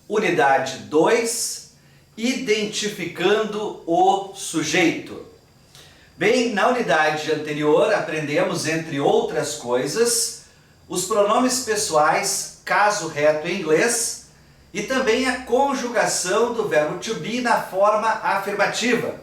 Unidade 2, identificando o sujeito. Bem, na unidade anterior aprendemos, entre outras coisas, os pronomes pessoais, caso reto em inglês, e também a conjugação do verbo to be na forma afirmativa.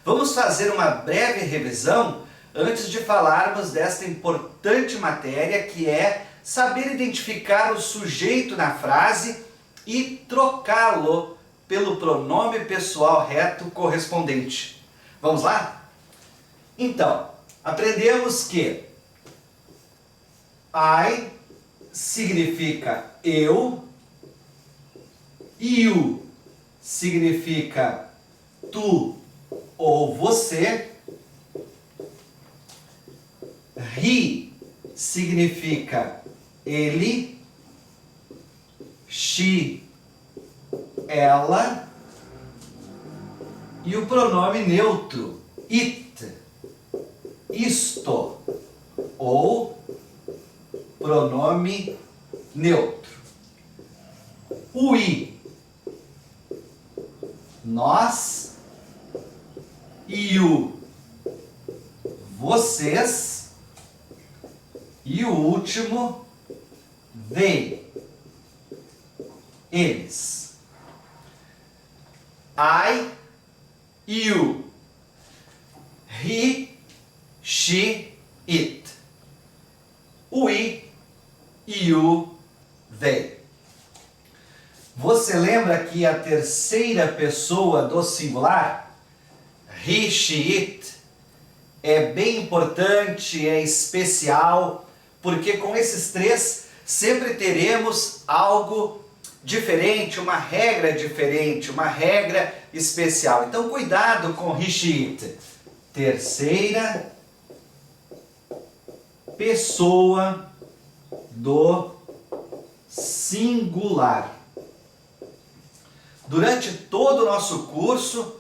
Vamos fazer uma breve revisão antes de falarmos desta importante matéria, que é saber identificar o sujeito na frase e trocá-lo pelo pronome pessoal reto correspondente. Vamos lá? Então, aprendemos que I significa eu, you significa tu ou você, he significa ele, she, ela, e o pronome neutro, it, isto, ou pronome neutro. We, nós, you, vocês, e o último, they, eles. I, you, he, she, it. We, you, they. Você lembra que a terceira pessoa do singular, he, she, it, é bem importante, é especial, porque com esses três sempre teremos algo diferente, uma regra diferente, uma regra especial. Então cuidado com he, she, it. Terceira pessoa do singular. Durante todo o nosso curso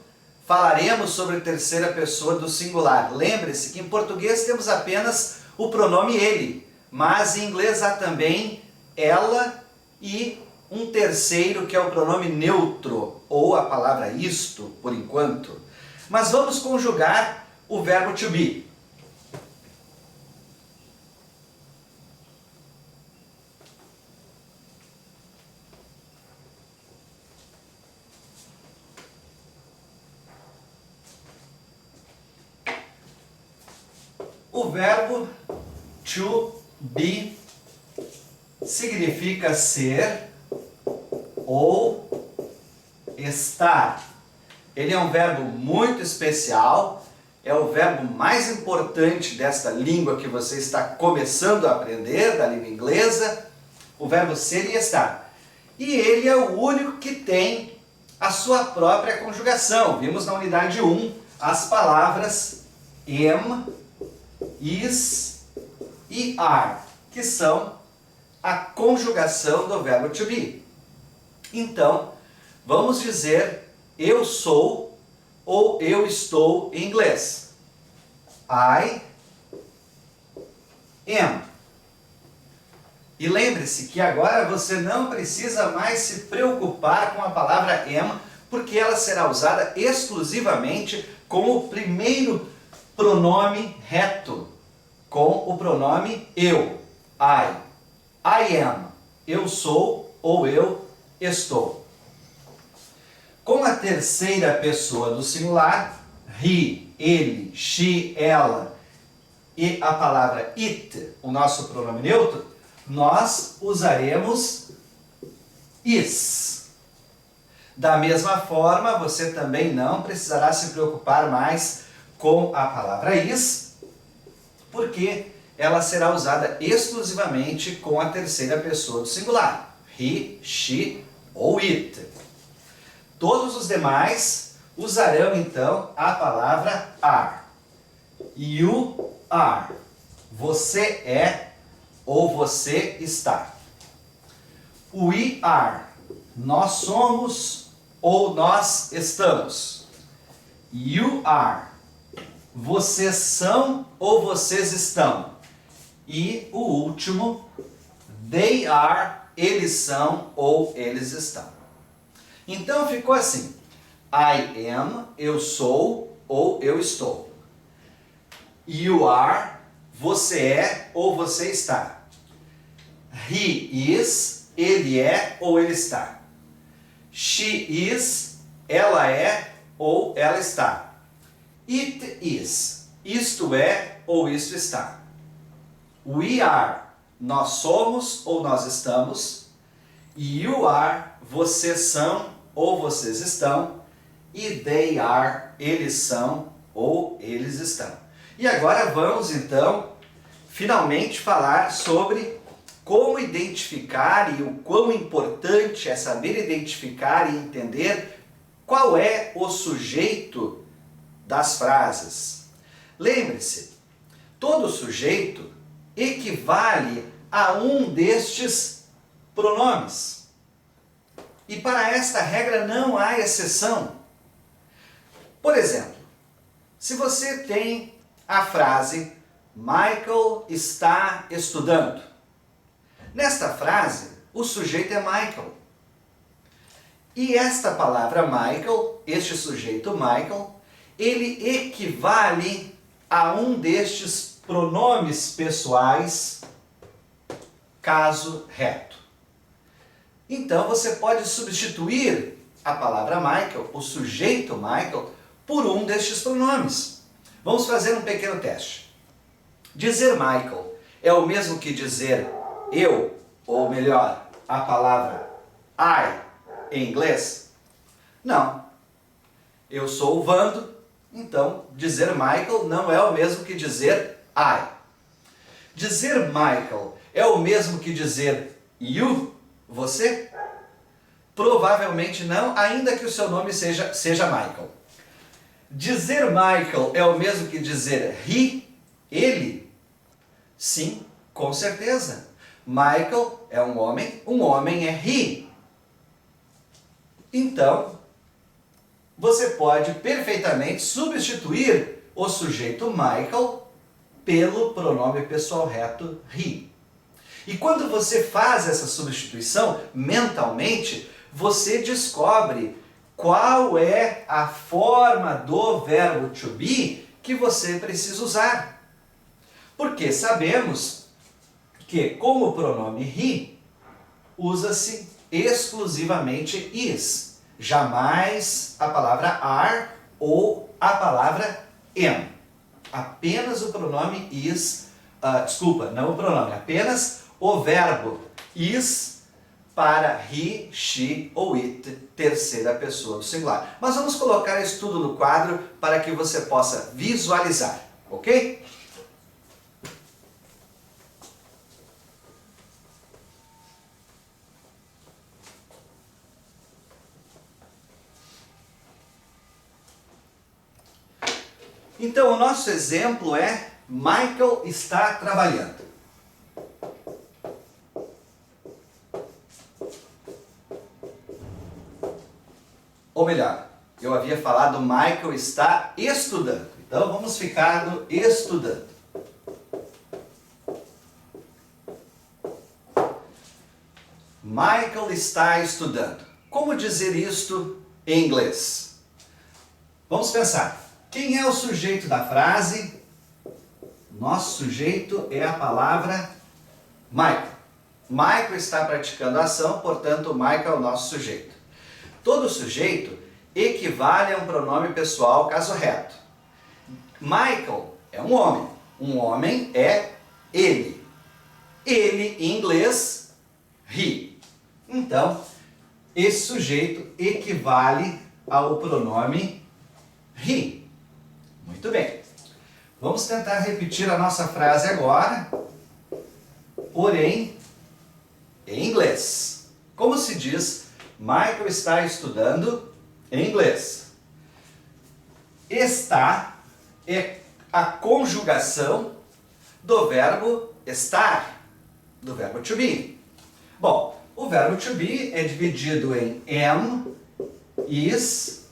falaremos sobre a terceira pessoa do singular. Lembre-se que em português temos apenas o pronome ele, mas em inglês há também ela e um terceiro que é o pronome neutro, ou a palavra isto, por enquanto. Mas vamos conjugar o verbo to be. O verbo to be significa ser ou estar. Ele é um verbo muito especial, é o verbo mais importante desta língua que você está começando a aprender, da língua inglesa, o verbo ser e estar. E ele é o único que tem a sua própria conjugação. Vimos na unidade 1 as palavras am, is e are, que são a conjugação do verbo to be. Então, vamos dizer eu sou ou eu estou em inglês. I am. E lembre-se que agora você não precisa mais se preocupar com a palavra am, porque ela será usada exclusivamente com o primeiro pronome reto, com o pronome eu, I am, eu sou ou eu estou. Com a terceira pessoa do singular, he, ele, she, ela e a palavra it, o nosso pronome neutro, nós usaremos is. Da mesma forma, você também não precisará se preocupar mais com a palavra is, porque ela será usada exclusivamente com a terceira pessoa do singular, he, she ou it. Todos os demais usarão então a palavra are. You are. Você é ou você está. We are. Nós somos ou nós estamos. You are. Vocês são ou vocês estão. E o último, they are, eles são ou eles estão. Então ficou assim: I am, eu sou ou eu estou. You are, você é ou você está. He is, ele é ou ele está. She is, ela é ou ela está. It is, isto é ou isto está. We are, nós somos ou nós estamos. You are, vocês são ou vocês estão. E they are, eles são ou eles estão. E agora vamos então finalmente falar sobre como identificar e o quão importante é saber identificar e entender qual é o sujeito das frases. Lembre-se, todo sujeito equivale a um destes pronomes. E para esta regra não há exceção. Por exemplo, se você tem a frase Michael está estudando. Nesta frase, o sujeito é Michael. E esta palavra Michael, este sujeito Michael, ele equivale a um destes pronomes pessoais, caso reto. Então você pode substituir a palavra Michael, o sujeito Michael, por um destes pronomes. Vamos fazer um pequeno teste. Dizer Michael é o mesmo que dizer eu, ou melhor, a palavra I em inglês? Não. Eu sou o Vando, então dizer Michael não é o mesmo que dizer I. Dizer Michael é o mesmo que dizer you, você? Provavelmente não, ainda que o seu nome seja Michael. Dizer Michael é o mesmo que dizer he, ele? Sim, com certeza. Michael é um homem é he. Então, você pode perfeitamente substituir o sujeito Michael pelo pronome pessoal reto he. E quando você faz essa substituição mentalmente, você descobre qual é a forma do verbo to be que você precisa usar. Porque sabemos que, como o pronome he, usa-se exclusivamente is. Jamais a palavra are ou a palavra am. Apenas o pronome is, não o pronome, apenas o verbo is para he, she ou it, terceira pessoa do singular. Mas vamos colocar isso tudo no quadro para que você possa visualizar, ok? Então, o nosso exemplo é Michael está trabalhando. Ou melhor, eu havia falado Michael está estudando. Então, vamos ficar no estudando. Michael está estudando. Como dizer isto em inglês? Vamos pensar. Quem é o sujeito da frase? Nosso sujeito é a palavra Michael. Michael está praticando a ação, portanto, Michael é o nosso sujeito. Todo sujeito equivale a um pronome pessoal caso reto. Michael é um homem. Um homem é ele. Ele, em inglês, he. Então, esse sujeito equivale ao pronome he. Muito bem. Vamos tentar repetir a nossa frase agora, porém, em inglês. Como se diz, Michael está estudando em inglês. Está é a conjugação do verbo estar, do verbo to be. Bom, o verbo to be é dividido em am, is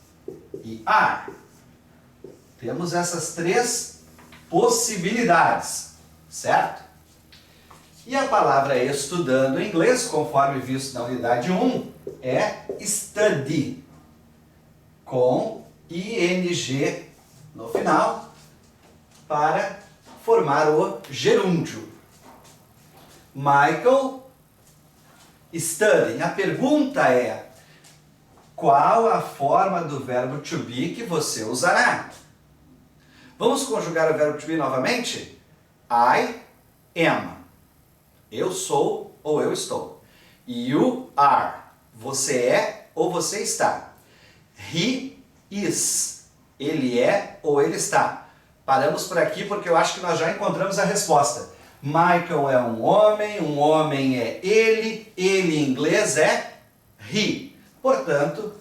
e are. Temos essas três possibilidades, certo? E a palavra estudando em inglês, conforme visto na unidade 1, é study, com ing no final, para formar o gerúndio. Michael study. A pergunta é: qual a forma do verbo to be que você usará? Vamos conjugar o verbo to be novamente? I am. Eu sou ou eu estou. You are. Você é ou você está. He is. Ele é ou ele está. Paramos por aqui porque eu acho que nós já encontramos a resposta. Michael é um homem é ele em inglês é he. Portanto,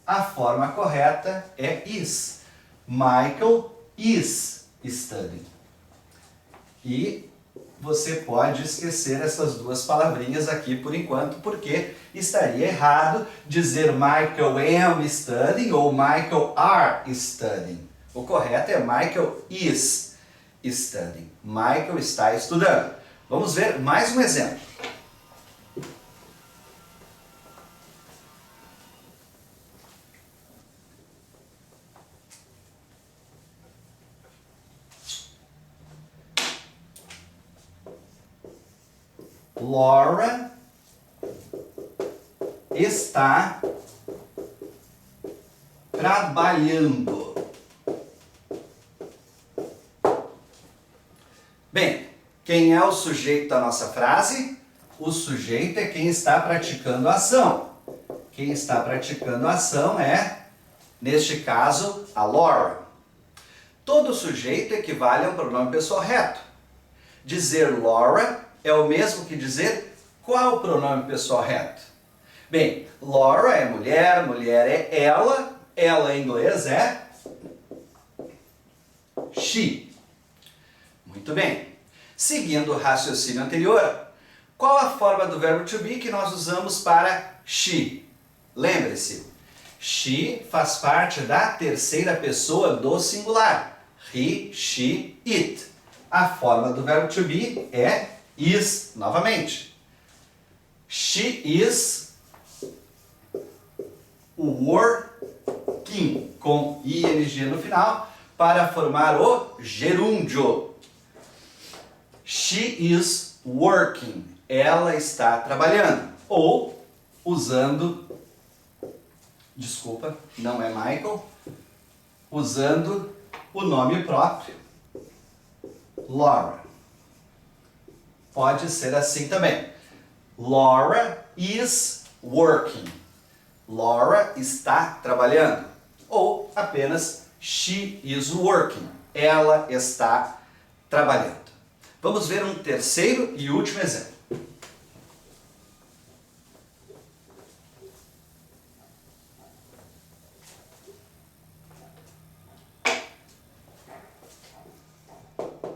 a forma correta é is. Michael is studying. E você pode esquecer essas duas palavrinhas aqui por enquanto, porque estaria errado dizer Michael am studying ou Michael are studying. O correto é Michael is studying. Michael está estudando. Vamos ver mais um exemplo. Laura está trabalhando. Bem, quem é o sujeito da nossa frase? O sujeito é quem está praticando a ação. Quem está praticando a ação é, neste caso, a Laura. Todo sujeito equivale a um pronome pessoal reto. Dizer Laura é o mesmo que dizer qual pronome pessoal reto? Bem, Laura é mulher, mulher é ela em inglês é she. Muito bem. Seguindo o raciocínio anterior, qual a forma do verbo to be que nós usamos para she? Lembre-se, she faz parte da terceira pessoa do singular. He, she, it. A forma do verbo to be é is novamente. She is working, com ing no final, para formar o gerúndio. She is working. Ela está trabalhando. Ou, usando, desculpa, não é Michael, usando o nome próprio, Laura. Pode ser assim também. Laura is working. Laura está trabalhando. Ou apenas she is working. Ela está trabalhando. Vamos ver um terceiro e último exemplo.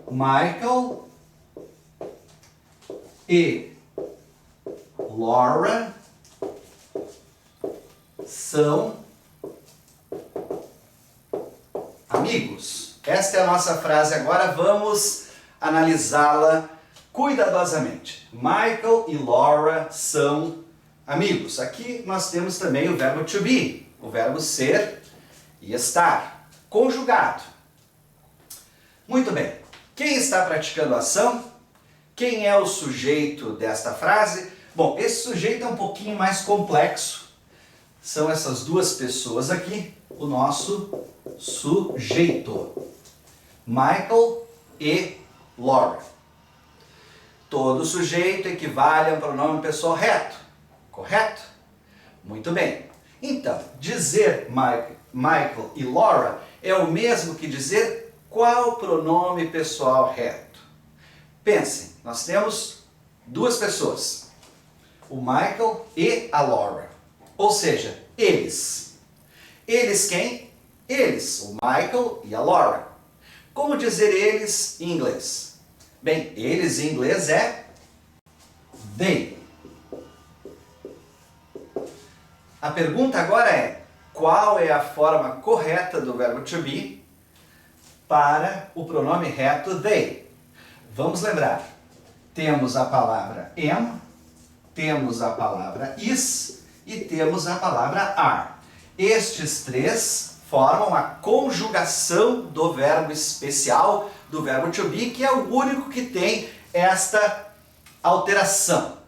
Michael e Laura são amigos. Esta é a nossa frase agora, vamos analisá-la cuidadosamente. Michael e Laura são amigos. Aqui nós temos também o verbo to be, o verbo ser e estar, conjugado. Muito bem. Quem está praticando a ação? Quem é o sujeito desta frase? Bom, esse sujeito é um pouquinho mais complexo. São essas duas pessoas aqui, o nosso sujeito. Michael e Laura. Todo sujeito equivale a um pronome pessoal reto, correto? Muito bem. Então, dizer Michael e Laura é o mesmo que dizer qual pronome pessoal reto. Pensem, nós temos duas pessoas, o Michael e a Laura. Ou seja, eles. Eles quem? Eles, o Michael e a Laura. Como dizer eles em inglês? Bem, eles em inglês é they. A pergunta agora é, qual é a forma correta do verbo to be para o pronome reto they? Vamos lembrar. temos a palavra am, temos a palavra is e temos a palavra are. Estes três formam a conjugação do verbo especial, do verbo to be, que é o único que tem esta alteração.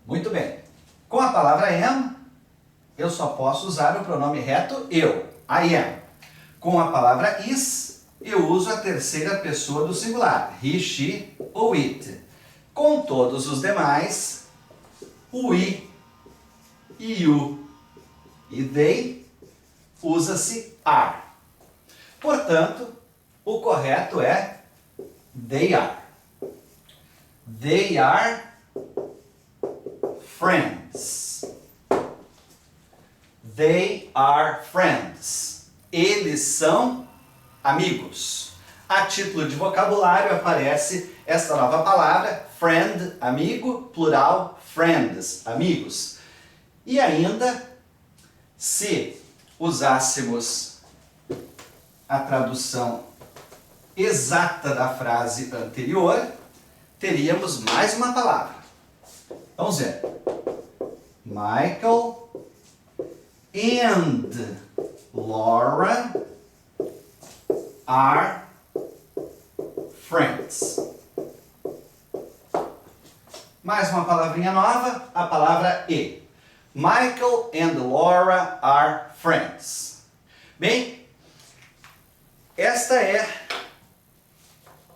Muito bem. Com a palavra am, eu só posso usar o pronome reto eu, I am. Com a palavra is, eu uso a terceira pessoa do singular, he, she ou it. Com todos os demais, o we e you e they usa-se are. Portanto, o correto é they are. They are friends. They are friends. Eles são amigos. A título de vocabulário aparece esta nova palavra, friend, amigo, plural, friends, amigos. E ainda, se usássemos a tradução exata da frase anterior, teríamos mais uma palavra. Vamos ver. Michael and Laura are friends. Mais uma palavrinha nova, a palavra e. Michael and Laura are friends. Bem, esta é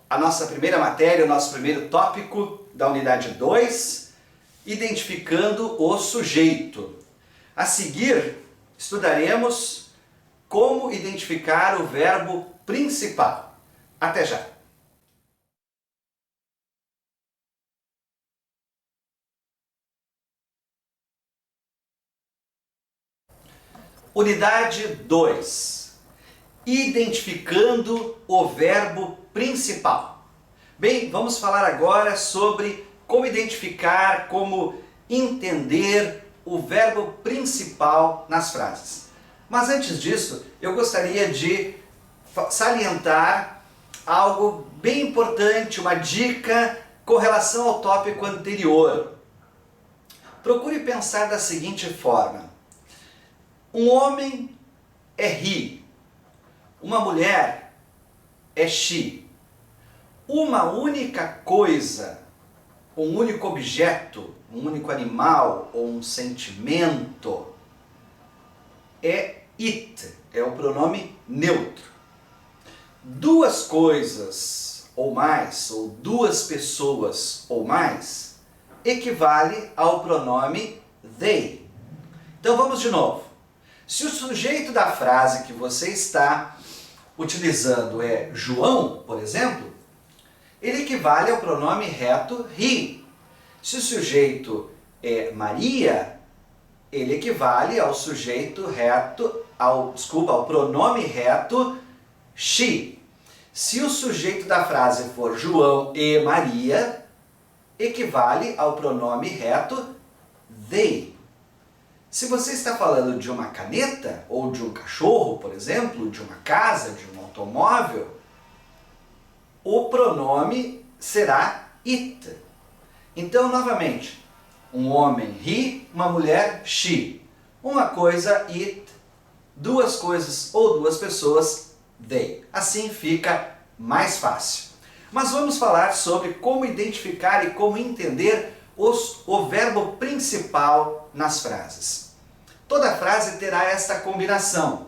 a nossa primeira matéria, o nosso primeiro tópico da unidade 2, identificando o sujeito. A seguir, estudaremos como identificar o verbo principal. Até já! Unidade 2. Identificando o verbo principal. Bem, vamos falar agora sobre como identificar, como entender o verbo principal nas frases. Mas antes disso, eu gostaria de salientar algo bem importante, uma dica com relação ao tópico anterior. Procure pensar da seguinte forma: um homem é he, uma mulher é she. Uma única coisa, um único objeto, um único animal ou um sentimento é it, é o pronome neutro. Duas coisas ou mais, ou duas pessoas ou mais, equivale ao pronome they. Então vamos de novo. Se o sujeito da frase que você está utilizando é João, por exemplo, ele equivale ao pronome reto he. Se o sujeito é Maria, ele equivale ao sujeito reto, ao pronome reto she. Se o sujeito da frase for João e Maria, equivale ao pronome reto they. Se você está falando de uma caneta, ou de um cachorro, por exemplo, de uma casa, de um automóvel, o pronome será it. Então, novamente, um homem he, uma mulher she. Uma coisa it, duas coisas ou duas pessoas they. Assim fica mais fácil. Mas vamos falar sobre como identificar e como entender o verbo principal nas frases. Toda frase terá esta combinação,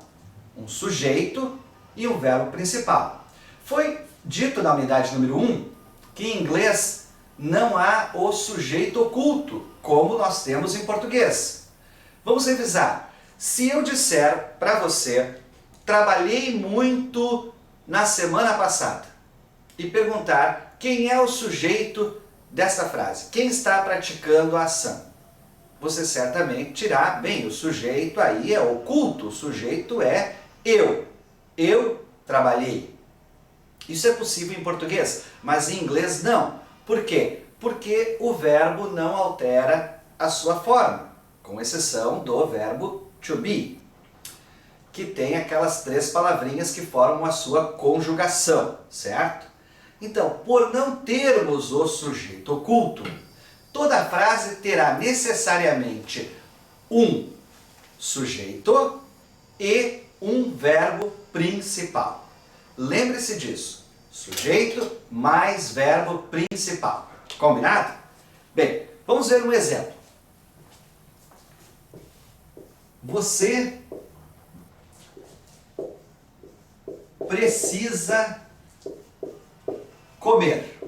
um sujeito e um verbo principal. Foi dito na unidade número 1 que em inglês não há o sujeito oculto, como nós temos em português. Vamos revisar. Se eu disser para você, trabalhei muito na semana passada, e perguntar quem é o sujeito desta frase, quem está praticando a ação, você certamente dirá, bem, o sujeito aí é oculto, o sujeito é eu. Eu trabalhei. Isso é possível em português, mas em inglês não. Por quê? Porque o verbo não altera a sua forma, com exceção do verbo to be, que tem aquelas três palavrinhas que formam a sua conjugação, certo? Então, por não termos o sujeito oculto, toda frase terá necessariamente um sujeito e um verbo principal. Lembre-se disso. Sujeito mais verbo principal. Combinado? Bem, vamos ver um exemplo. Você precisa comer.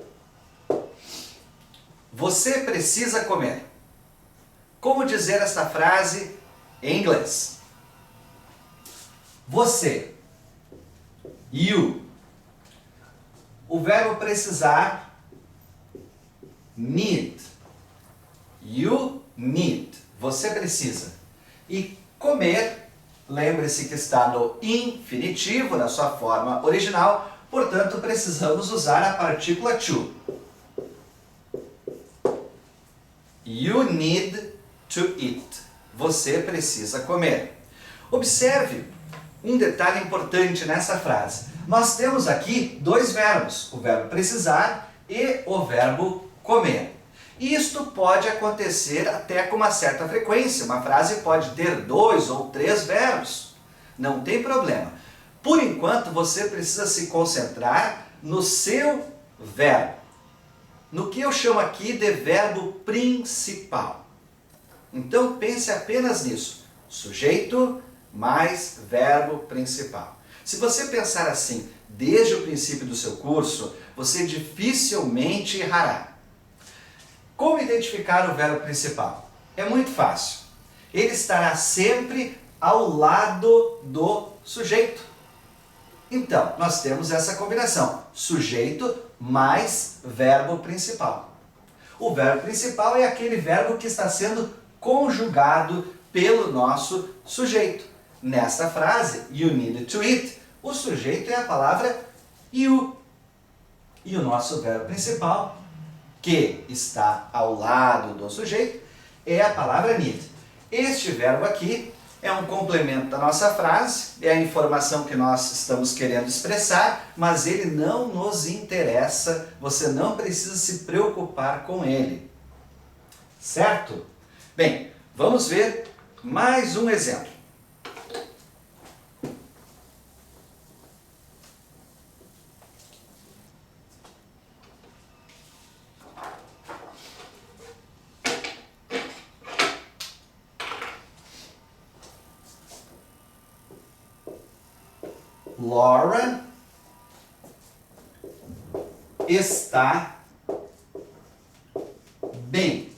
Você precisa comer. Como dizer esta frase em inglês? Você. You. O verbo precisar, need. You need. Você precisa. E comer, lembre-se que está no infinitivo, na sua forma original, portanto precisamos usar a partícula to. You need to eat. Você precisa comer. Observe um detalhe importante nessa frase. Nós temos aqui dois verbos, o verbo precisar e o verbo comer. Isto pode acontecer até com uma certa frequência. Uma frase pode ter 2 ou 3 verbos. Não tem problema. Por enquanto, você precisa se concentrar no seu verbo. No que eu chamo aqui de verbo principal. Então, pense apenas nisso. Sujeito mais verbo principal. Se você pensar assim, desde o princípio do seu curso, você dificilmente errará. Como identificar o verbo principal? É muito fácil. Ele estará sempre ao lado do sujeito. Então, nós temos essa combinação, sujeito mais verbo principal. O verbo principal é aquele verbo que está sendo conjugado pelo nosso sujeito. Nesta frase, you need to eat, o sujeito é a palavra you. E o nosso verbo principal, que está ao lado do sujeito, é a palavra need. Este verbo aqui é um complemento da nossa frase, é a informação que nós estamos querendo expressar, mas ele não nos interessa, você não precisa se preocupar com ele. Certo? Bem, vamos ver mais um exemplo. Laura está bem.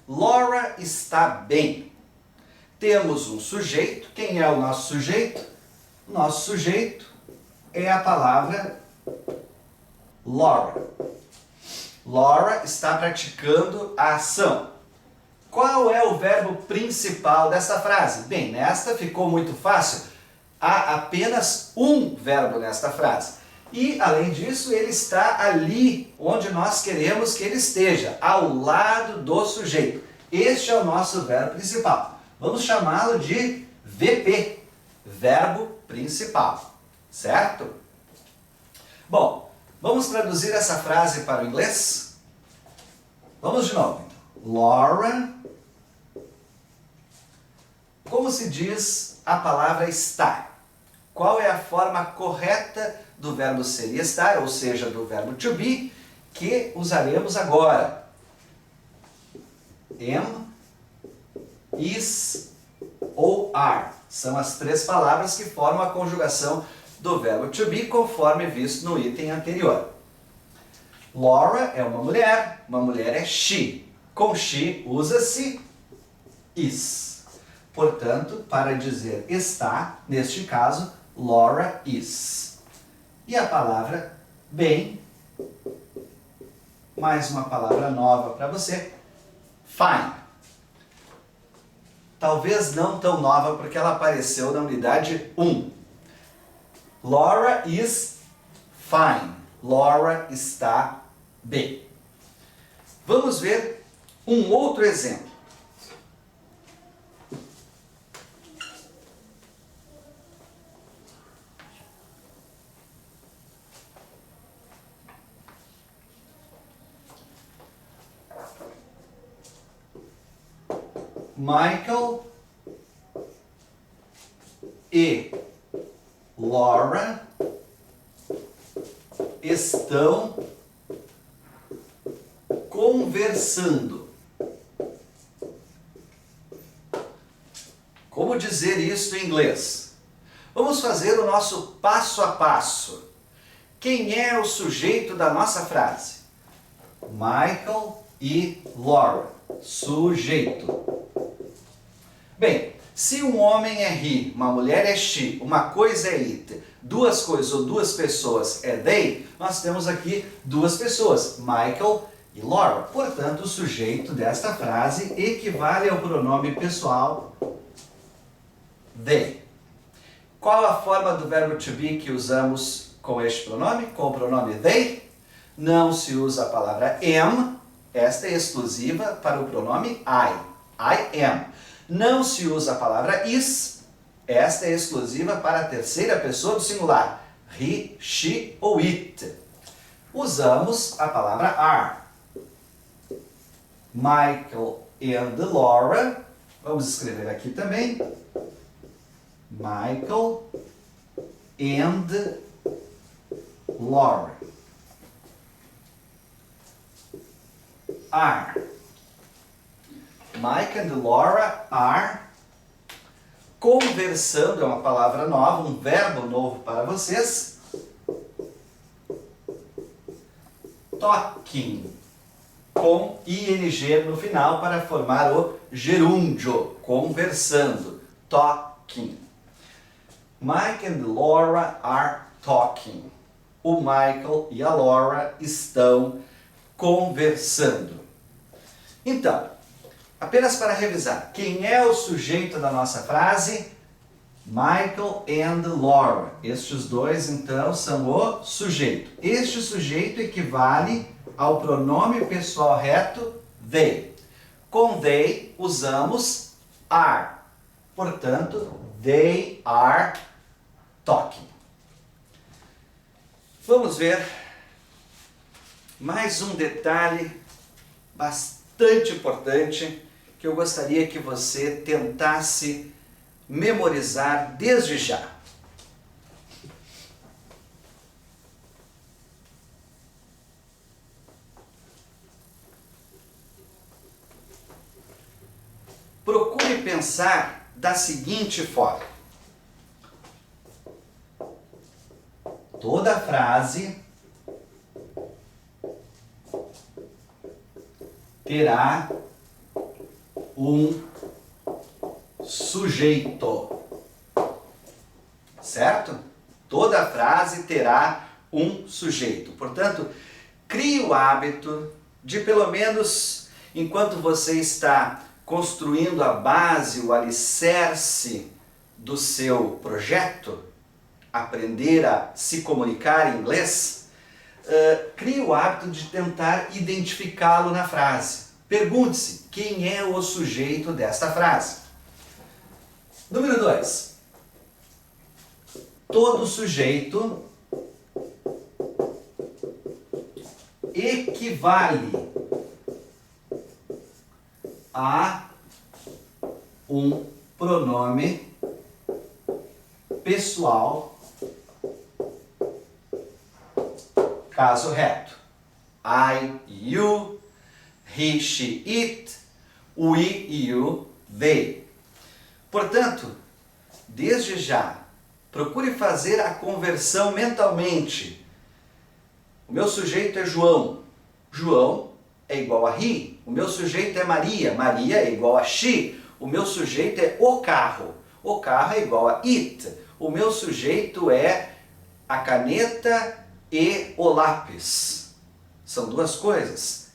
Laura está bem. Temos um sujeito. Quem é o nosso sujeito? Nosso sujeito é a palavra Laura. Laura está praticando a ação. Qual é o verbo principal dessa frase? Bem, nesta ficou muito fácil. Há apenas um verbo nesta frase. E, além disso, ele está ali onde nós queremos que ele esteja, ao lado do sujeito. Este é o nosso verbo principal. Vamos chamá-lo de VP, verbo principal. Certo? Bom, vamos traduzir essa frase para o inglês? Vamos de novo. Laura. Como se diz a palavra estar? Qual é a forma correta do verbo ser e estar, ou seja, do verbo to be, que usaremos agora? Am, is ou are. São as três palavras que formam a conjugação do verbo to be, conforme visto no item anterior. Laura é uma mulher é she. Com she usa-se is. Portanto, para dizer está, neste caso, Laura is. E a palavra bem, mais uma palavra nova para você, fine. Talvez não tão nova porque ela apareceu na unidade 1. Laura is fine. Laura está bem. Vamos ver um outro exemplo. Michael e Laura estão conversando. Como dizer isso em inglês? Vamos fazer o nosso passo a passo. Quem é o sujeito da nossa frase? Michael e Laura. Sujeito. Bem, se um homem é he, uma mulher é she, uma coisa é it, duas coisas ou duas pessoas é they, nós temos aqui duas pessoas, Michael e Laura. Portanto, o sujeito desta frase equivale ao pronome pessoal they. Qual a forma do verbo to be que usamos com este pronome? Com o pronome they? Não se usa a palavra am, esta é exclusiva para o pronome I am. Não se usa a palavra is, esta é exclusiva para a terceira pessoa do singular, he, she ou it. Usamos a palavra are. Michael and Laura, vamos escrever aqui também, Michael and Laura are. Mike and Laura are conversando, é uma palavra nova, um verbo novo para vocês. Talking, com ing no final para formar o gerúndio, conversando, talking. Mike and Laura are talking. O Michael e a Laura estão conversando. Então, apenas para revisar, quem é o sujeito da nossa frase? Michael and Laura. Estes dois, então, são o sujeito. Este sujeito equivale ao pronome pessoal reto they. Com they, usamos are. Portanto, they are talking. Vamos ver mais um detalhe bastante importante que eu gostaria que você tentasse memorizar desde já. Procure pensar da seguinte forma: toda frase terá um sujeito, certo? Toda frase terá um sujeito. Portanto, crie o hábito de, pelo menos, enquanto você está construindo a base, o alicerce do seu projeto, aprender a se comunicar em inglês, crie o hábito de tentar identificá-lo na frase. Pergunte-se, quem é o sujeito desta frase? Número 2. Todo sujeito equivale a um pronome pessoal, caso reto. I, you, he, she, it, we, you, they. Portanto, desde já, procure fazer a conversão mentalmente. O meu sujeito é João. João é igual a he. O meu sujeito é Maria. Maria é igual a she. O meu sujeito é o carro. O carro é igual a it. O meu sujeito é a caneta e o lápis. São duas coisas.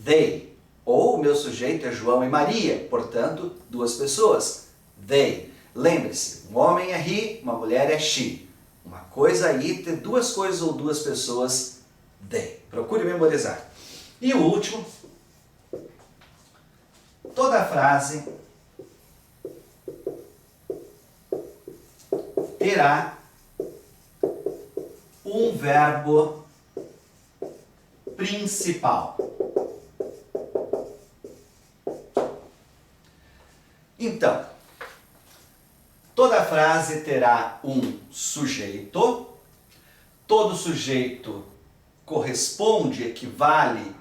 They. Ou o meu sujeito é João e Maria. Portanto, duas pessoas. They. Lembre-se, um homem é he, uma mulher é she. Uma coisa é it, duas coisas ou duas pessoas, they. Procure memorizar. E o último, toda frase terá um verbo principal. Então, toda frase terá um sujeito, todo sujeito corresponde, equivale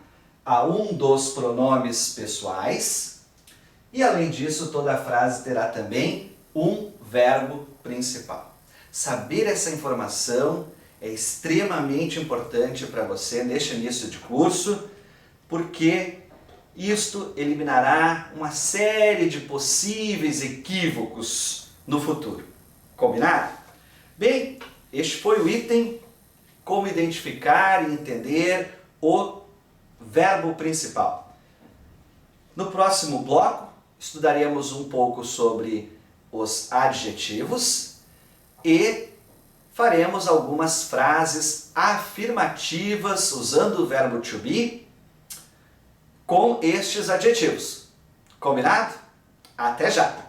a um dos pronomes pessoais e, além disso, toda frase terá também um verbo principal. Saber essa informação é extremamente importante para você neste início de curso, porque isto eliminará uma série de possíveis equívocos no futuro. Combinado? Bem, este foi o item como identificar e entender o verbo principal. No próximo bloco, estudaremos um pouco sobre os adjetivos e faremos algumas frases afirmativas usando o verbo to be com estes adjetivos. Combinado? Até já!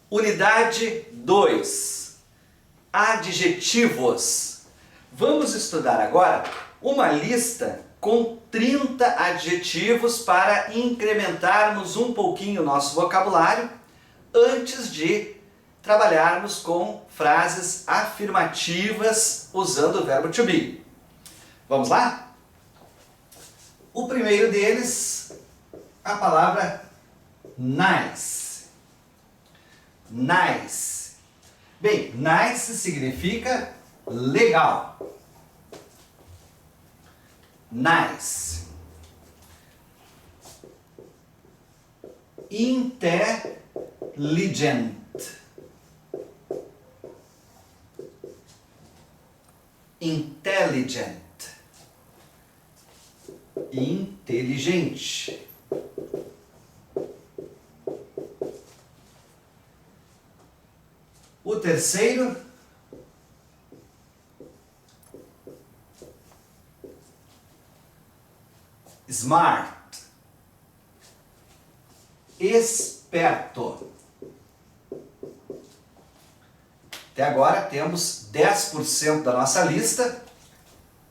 Unidade 2. Adjetivos. Vamos estudar agora uma lista com 30 adjetivos para incrementarmos um pouquinho o nosso vocabulário antes de trabalharmos com frases afirmativas usando o verbo to be. Vamos lá? O primeiro deles, a palavra nice. Nice. Bem, nice significa legal. Nice. Intelligent. Intelligent. Inteligente. O terceiro, smart, esperto. Até agora temos 10% da nossa lista.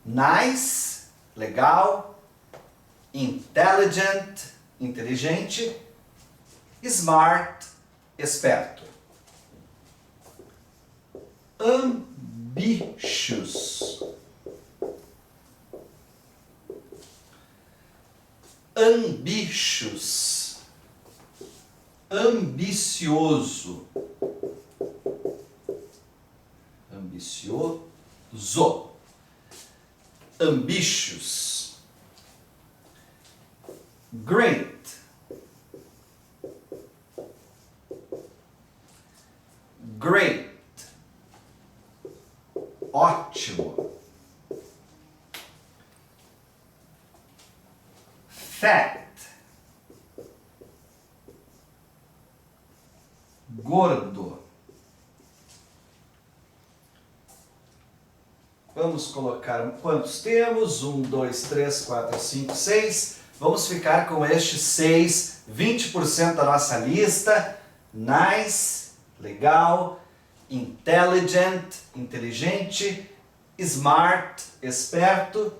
Nice, legal, intelligent, inteligente, smart, esperto. Ambitious. Ambitious. Ambicioso. Ambicioso. Ambitious. Great. Great. Ótimo. Fat. Gordo. Vamos colocar quantos temos? 1, 2, 3, 4, 5, 6. Vamos ficar com estes 6, 20% da nossa lista. Nice, legal, intelligent, inteligente, smart, esperto,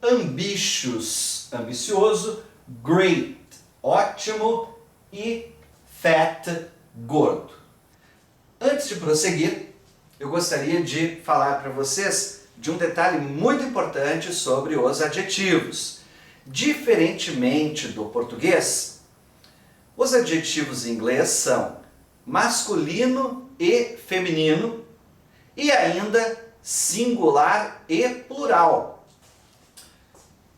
ambitious, ambicioso, great, ótimo e fat, gordo. Antes de prosseguir, eu gostaria de falar para vocês de um detalhe muito importante sobre os adjetivos. Diferentemente do português, os adjetivos em inglês são masculino e feminino e ainda singular e plural.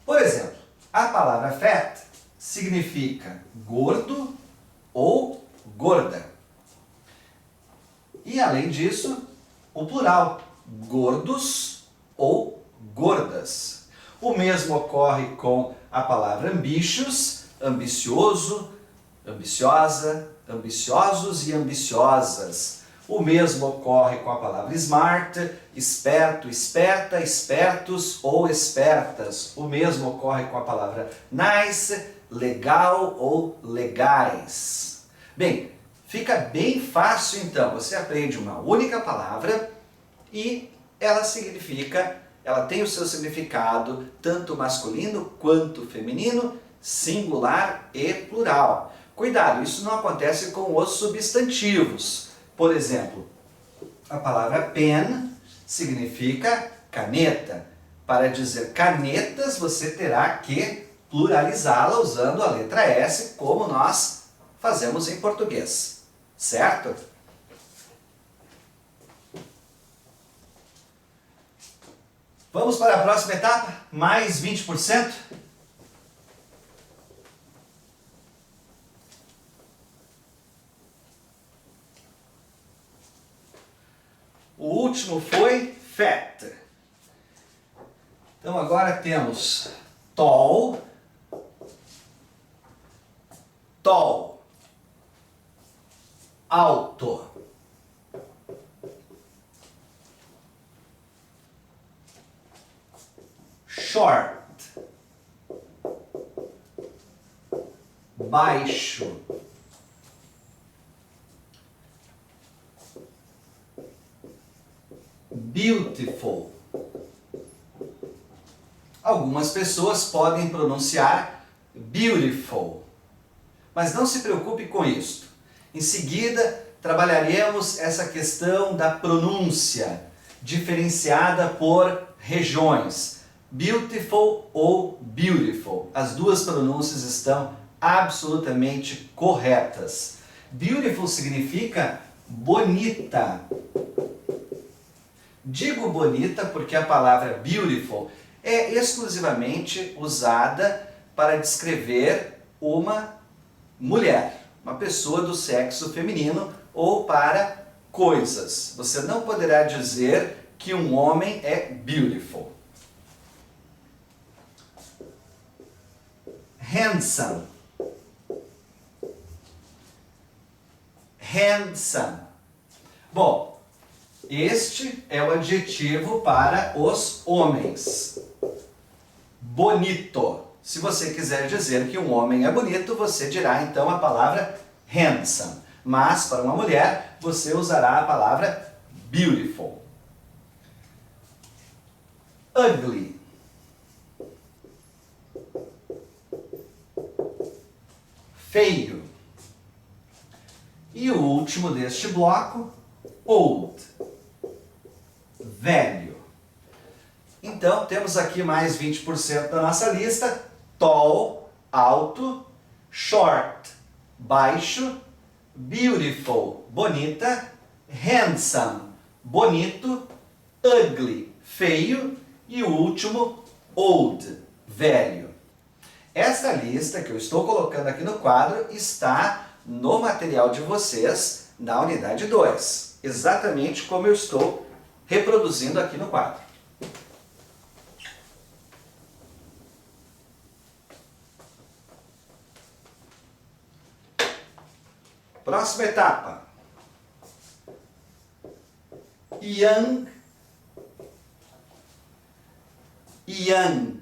Por exemplo, a palavra fat significa gordo ou gorda. E além disso, o plural, gordos ou gordas. O mesmo ocorre com a palavra ambitious, ambicioso, ambiciosa, ambiciosos e ambiciosas. O mesmo ocorre com a palavra smart, esperto, esperta, espertos ou espertas. O mesmo ocorre com a palavra nice, legal ou legais. Bem, fica bem fácil então. Você aprende uma única palavra e ela tem o seu significado tanto masculino quanto feminino, singular e plural. Cuidado, isso não acontece com os substantivos. Por exemplo, a palavra pen significa caneta. Para dizer canetas, você terá que pluralizá-la usando a letra S, como nós fazemos em português. Certo? Vamos para a próxima etapa? Mais 20%? O último foi fat. Então agora temos tall, alto, short, baixo, beautiful. Algumas pessoas podem pronunciar beautiful, mas não se preocupe com isso. Em seguida, trabalharemos essa questão da pronúncia, diferenciada por regiões. Beautiful ou beautiful. As duas pronúncias estão absolutamente corretas. Beautiful significa bonita. Digo bonita porque a palavra beautiful é exclusivamente usada para descrever uma mulher, uma pessoa do sexo feminino, ou para coisas. Você não poderá dizer que um homem é beautiful. Handsome. Handsome. Bom, este é o adjetivo para os homens. Bonito. Se você quiser dizer que um homem é bonito, você dirá então a palavra handsome. Mas para uma mulher, você usará a palavra beautiful. Ugly. Feio. E o último deste bloco, old. Velho. Então, temos aqui mais 20% da nossa lista. Tall, alto, short, baixo, beautiful, bonita, handsome, bonito, ugly, feio e o último, old, velho. Esta lista que eu estou colocando aqui no quadro está no material de vocês na unidade 2, exatamente como eu estou reproduzindo aqui no quadro. Próxima etapa. Young. Young.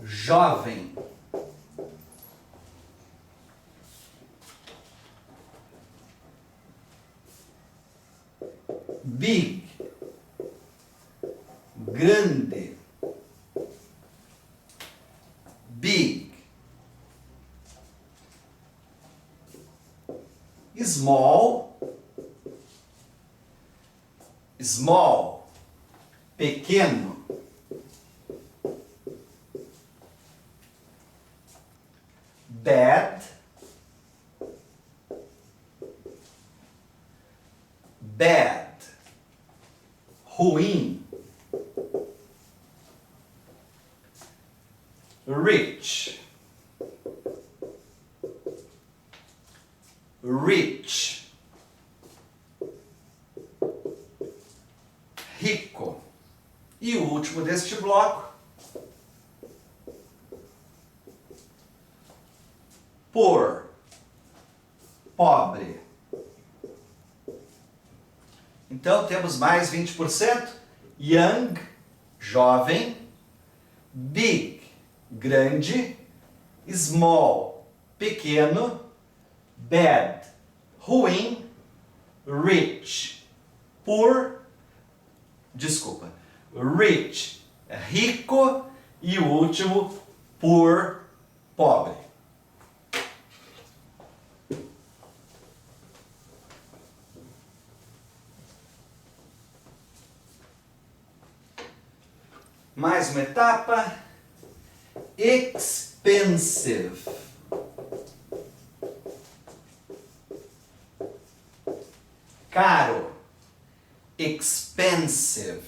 Jovem. Big. Grande. Big. Small. Small. Pequeno. Bad. Bad. Ruim. Rich. Rich. Rico. E o último deste bloco, poor. Pobre. Então temos mais 20%. Young, jovem. Big, grande. Small, pequeno. Bad, ruim. Rich, poor. desculpa, rich, rico, e o último, poor, pobre. Mais uma etapa. Expensive. Caro. Expensive.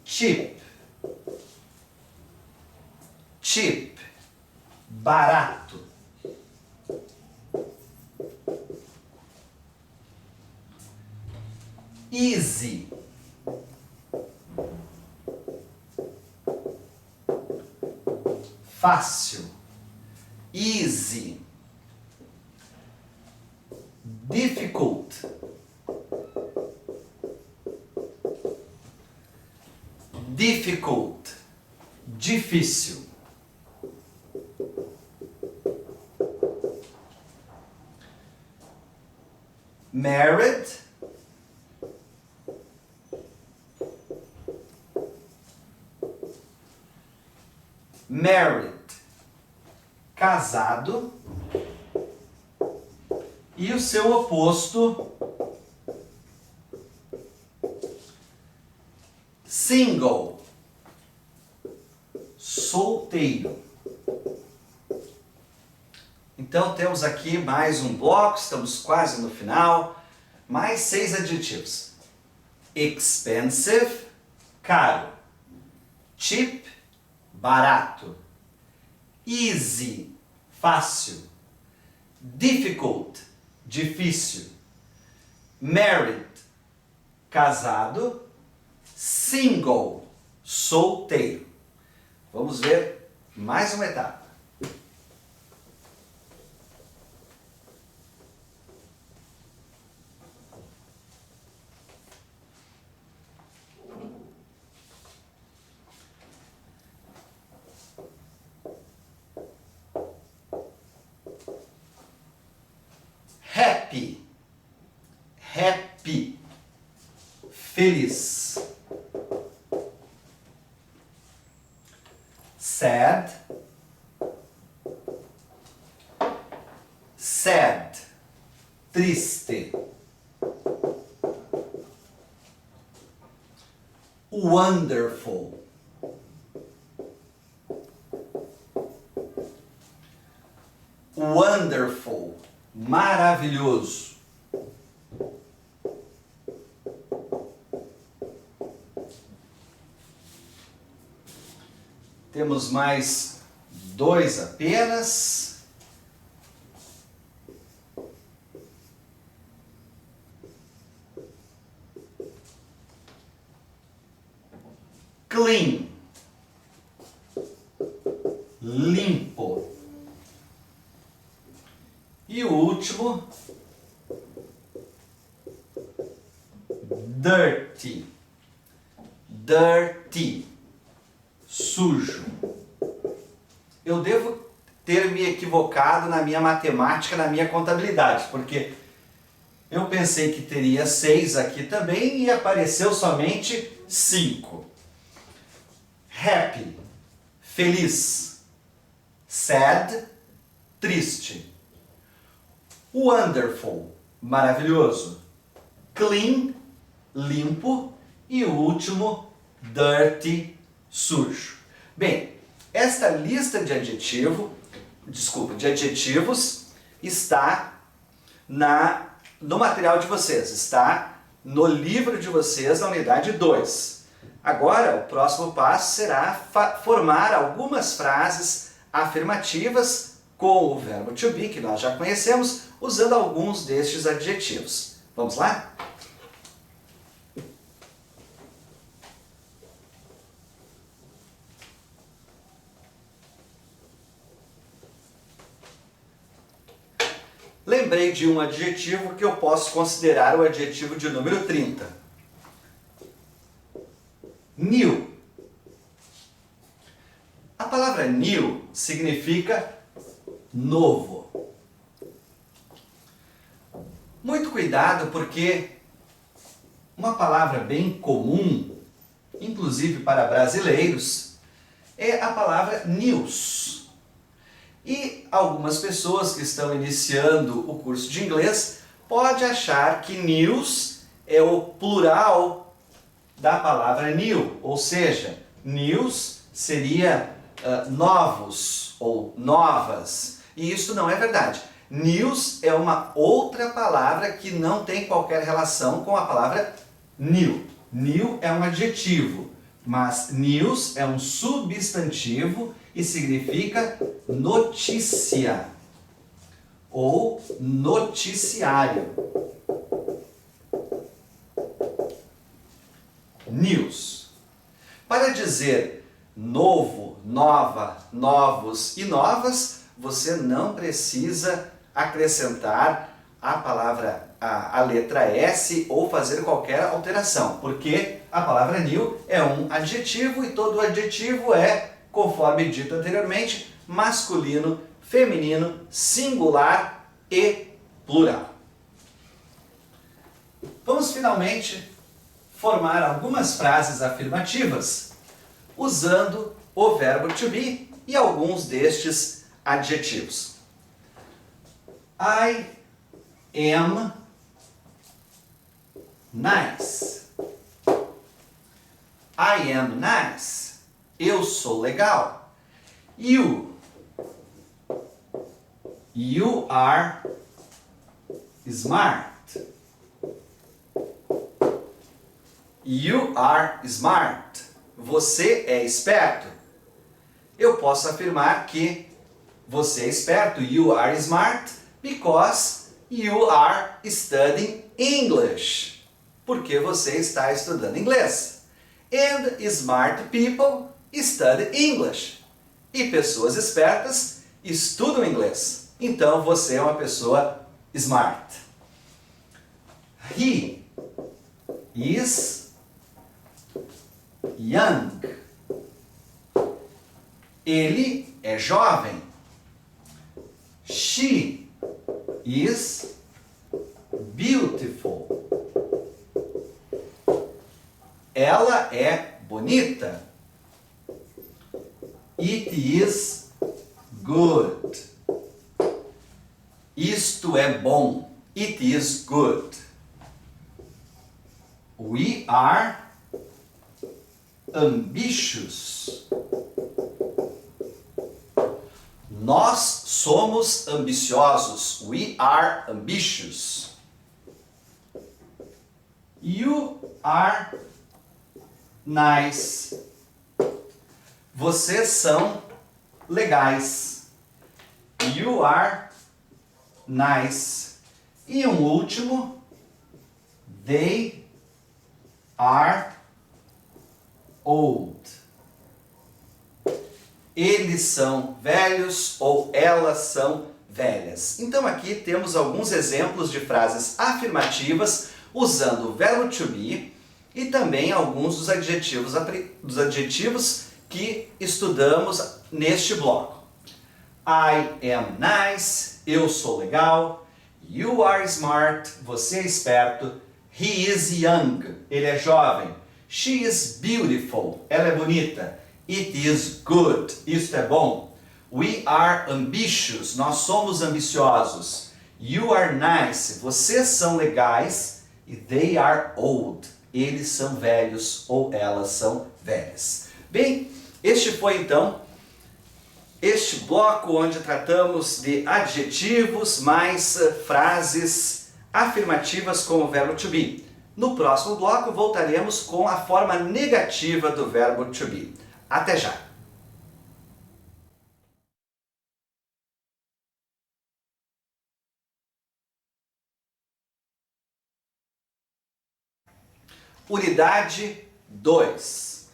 Cheap. Cheap. Barato. Easy. Fácil. Easy. Difficult. Difficult. Difícil. Married. Married. Casado. E o seu oposto, single, solteiro. Então temos aqui mais um bloco, estamos quase no final, mais 6 adjetivos. Expensive, caro. Cheap, barato. Easy, fácil. Difficult, difícil. Married, casado. Single, solteiro. Vamos ver mais uma etapa. Happy. Happy. Feliz. Sad. Sad. Triste. Wonderful. Wonderful. Maravilhoso. Temos mais 2 apenas. Clean. Limpo. E o último, dirty. Dirty. Sujo. Eu devo ter me equivocado na minha matemática, na minha contabilidade, porque eu pensei que teria 6 aqui também e apareceu somente 5. Happy, feliz. Sad, triste. Wonderful, maravilhoso. Clean, limpo. E o último, dirty, sujo. Bem, esta lista de adjetivos está no material de vocês, está no livro de vocês, na unidade 2. Agora, o próximo passo será formar algumas frases afirmativas com o verbo to be, que nós já conhecemos, usando alguns destes adjetivos. Vamos lá? Lembrei de um adjetivo que eu posso considerar o adjetivo de número 30. New. A palavra new significa novo. Muito cuidado, porque uma palavra bem comum, inclusive para brasileiros, é a palavra news. E algumas pessoas que estão iniciando o curso de inglês podem achar que news é o plural da palavra new, ou seja, news seria novos ou novas. E isso não é verdade. News é uma outra palavra que não tem qualquer relação com a palavra new. New é um adjetivo, mas news é um substantivo e significa notícia ou noticiário. News. Para dizer novo, nova, novos e novas, você não precisa acrescentar a palavra, a letra S ou fazer qualquer alteração, porque a palavra new é um adjetivo e todo adjetivo é, conforme dito anteriormente, masculino, feminino, singular e plural. Vamos finalmente formar algumas frases afirmativas usando o verbo to be e alguns destes adjetivos. I am nice. I am nice. Eu sou legal. You are smart. You are smart. Você é esperto. Eu posso afirmar que você é esperto. You are smart because you are studying English. Porque você está estudando inglês. And smart people study English. E pessoas espertas estudam inglês. Então você é uma pessoa smart. He is young. Ele é jovem. She is beautiful. Ela é bonita. It is good. Isto é bom. It is good. We are ambitious. Nós somos ambiciosos. We are ambitious. You are nice. Vocês são legais. You are nice. E um último. They are old. Eles são velhos ou elas são velhas. Então aqui temos alguns exemplos de frases afirmativas usando o verbo to be e também alguns dos adjetivos que estudamos neste bloco. I am nice, eu sou legal. You are smart, você é esperto. He is young, ele é jovem. She is beautiful, ela é bonita. It is good, isto é bom. We are ambitious, nós somos ambiciosos. You are nice, vocês são legais. E they are old, eles são velhos ou elas são velhas. Bem, este foi então este bloco onde tratamos de adjetivos mais frases afirmativas com o verbo to be. No próximo bloco voltaremos com a forma negativa do verbo to be. Até já! Unidade 2.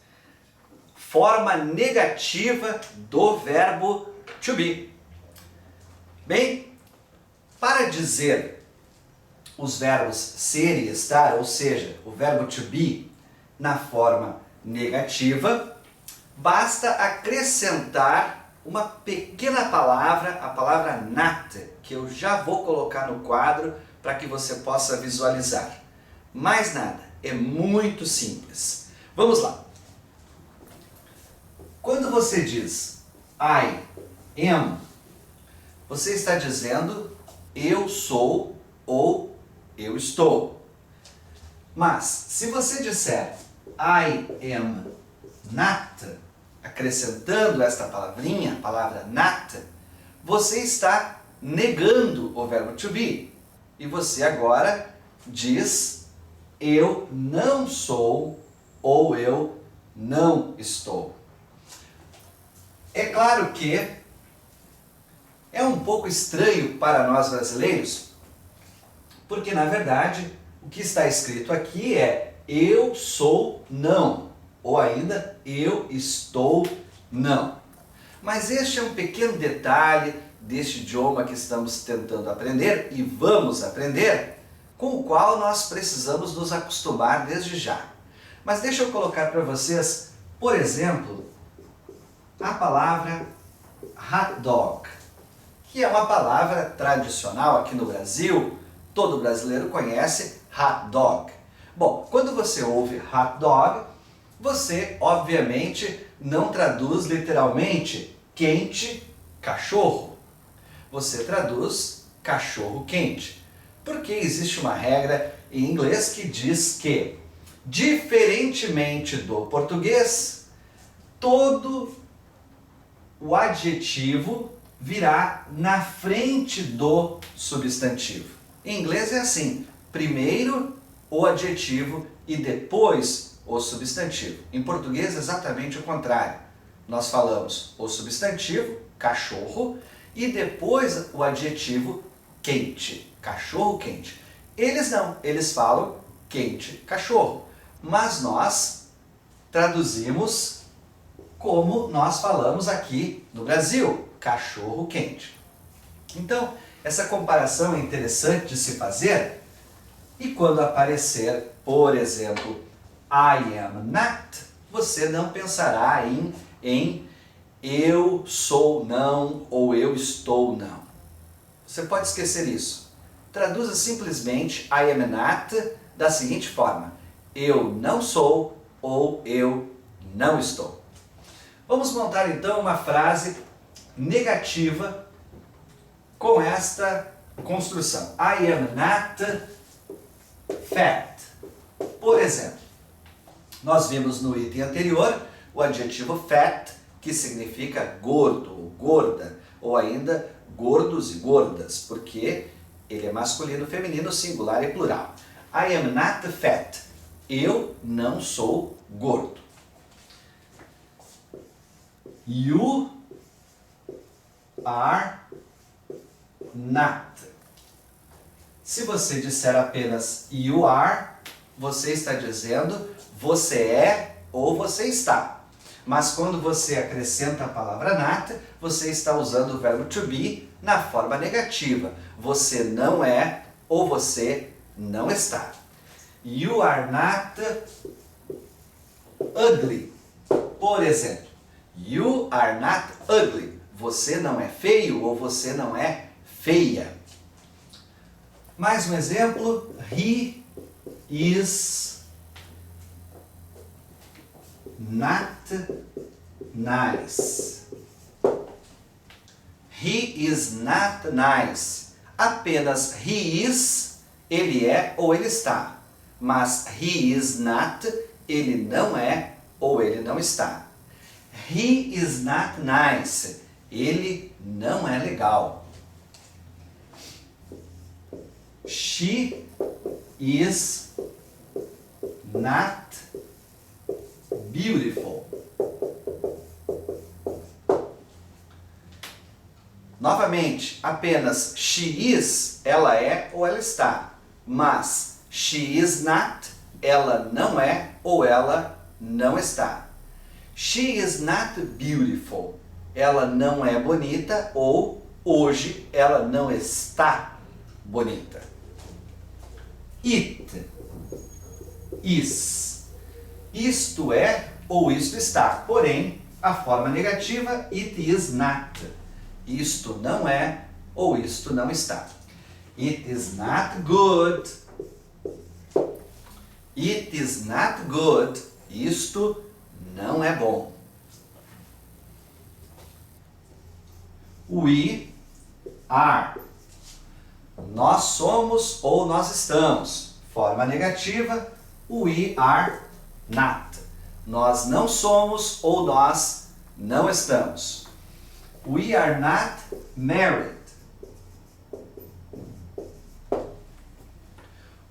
Forma negativa do verbo to be. Bem, para dizer os verbos ser e estar, ou seja, o verbo to be na forma negativa, basta acrescentar uma pequena palavra, a palavra not, que eu já vou colocar no quadro para que você possa visualizar. Mais nada, é muito simples. Vamos lá. Quando você diz I am, você está dizendo eu sou ou eu estou. Mas se você disser I am not, acrescentando esta palavrinha, a palavra not, você está negando o verbo to be. E você agora diz eu não sou ou eu não estou. É claro que é um pouco estranho para nós brasileiros, porque na verdade o que está escrito aqui é eu sou não, ou ainda eu estou não. Mas este é um pequeno detalhe deste idioma que estamos tentando aprender e vamos aprender, com o qual nós precisamos nos acostumar desde já. Mas deixa eu colocar para vocês, por exemplo, a palavra hot dog, que é uma palavra tradicional aqui no Brasil, todo brasileiro conhece hot dog. Bom, quando você ouve hot dog, você obviamente não traduz literalmente quente, cachorro. Você traduz cachorro quente. Porque existe uma regra em inglês que diz que, diferentemente do português, todo o adjetivo virá na frente do substantivo. Em inglês é assim, primeiro o adjetivo e depois o substantivo. Em português é exatamente o contrário. Nós falamos o substantivo, cachorro, e depois o adjetivo quente, cachorro quente. Eles não, eles falam quente, cachorro. Mas nós traduzimos como nós falamos aqui no Brasil, cachorro quente. Então, essa comparação é interessante de se fazer, e quando aparecer, por exemplo, I am not, você não pensará em eu sou não ou eu estou não. Você pode esquecer isso. Traduza simplesmente I am not da seguinte forma: eu não sou ou eu não estou. Vamos montar então uma frase negativa com esta construção. I am not fat. Por exemplo, nós vimos no item anterior o adjetivo fat, que significa gordo ou gorda, ou ainda gordos e gordas, porque ele é masculino, feminino, singular e plural. I am not fat. Eu não sou gordo. You are not. Se você disser apenas you are, você está dizendo você é ou você está. Mas quando você acrescenta a palavra not, você está usando o verbo to be na forma negativa. Você não é ou você não está. You are not ugly. Por exemplo, you are not ugly. Você não é feio ou você não é feia. Mais um exemplo. He is not nice. He is not nice. Apenas he is, ele é ou ele está. Mas he is not, ele não é ou ele não está. He is not nice. Ele não é legal. She is not beautiful. Novamente, apenas she is, ela é ou ela está. Mas she is not, ela não é ou ela não está. She is not beautiful. Ela não é bonita ou hoje ela não está bonita. It is. Isto é ou isto está. Porém, a forma negativa, it is not. Isto não é ou isto não está. It is not good. It is not good. Isto não é bom. We are. Nós somos ou nós estamos. Forma negativa, we are not. Nós não somos ou nós não estamos. We are not married.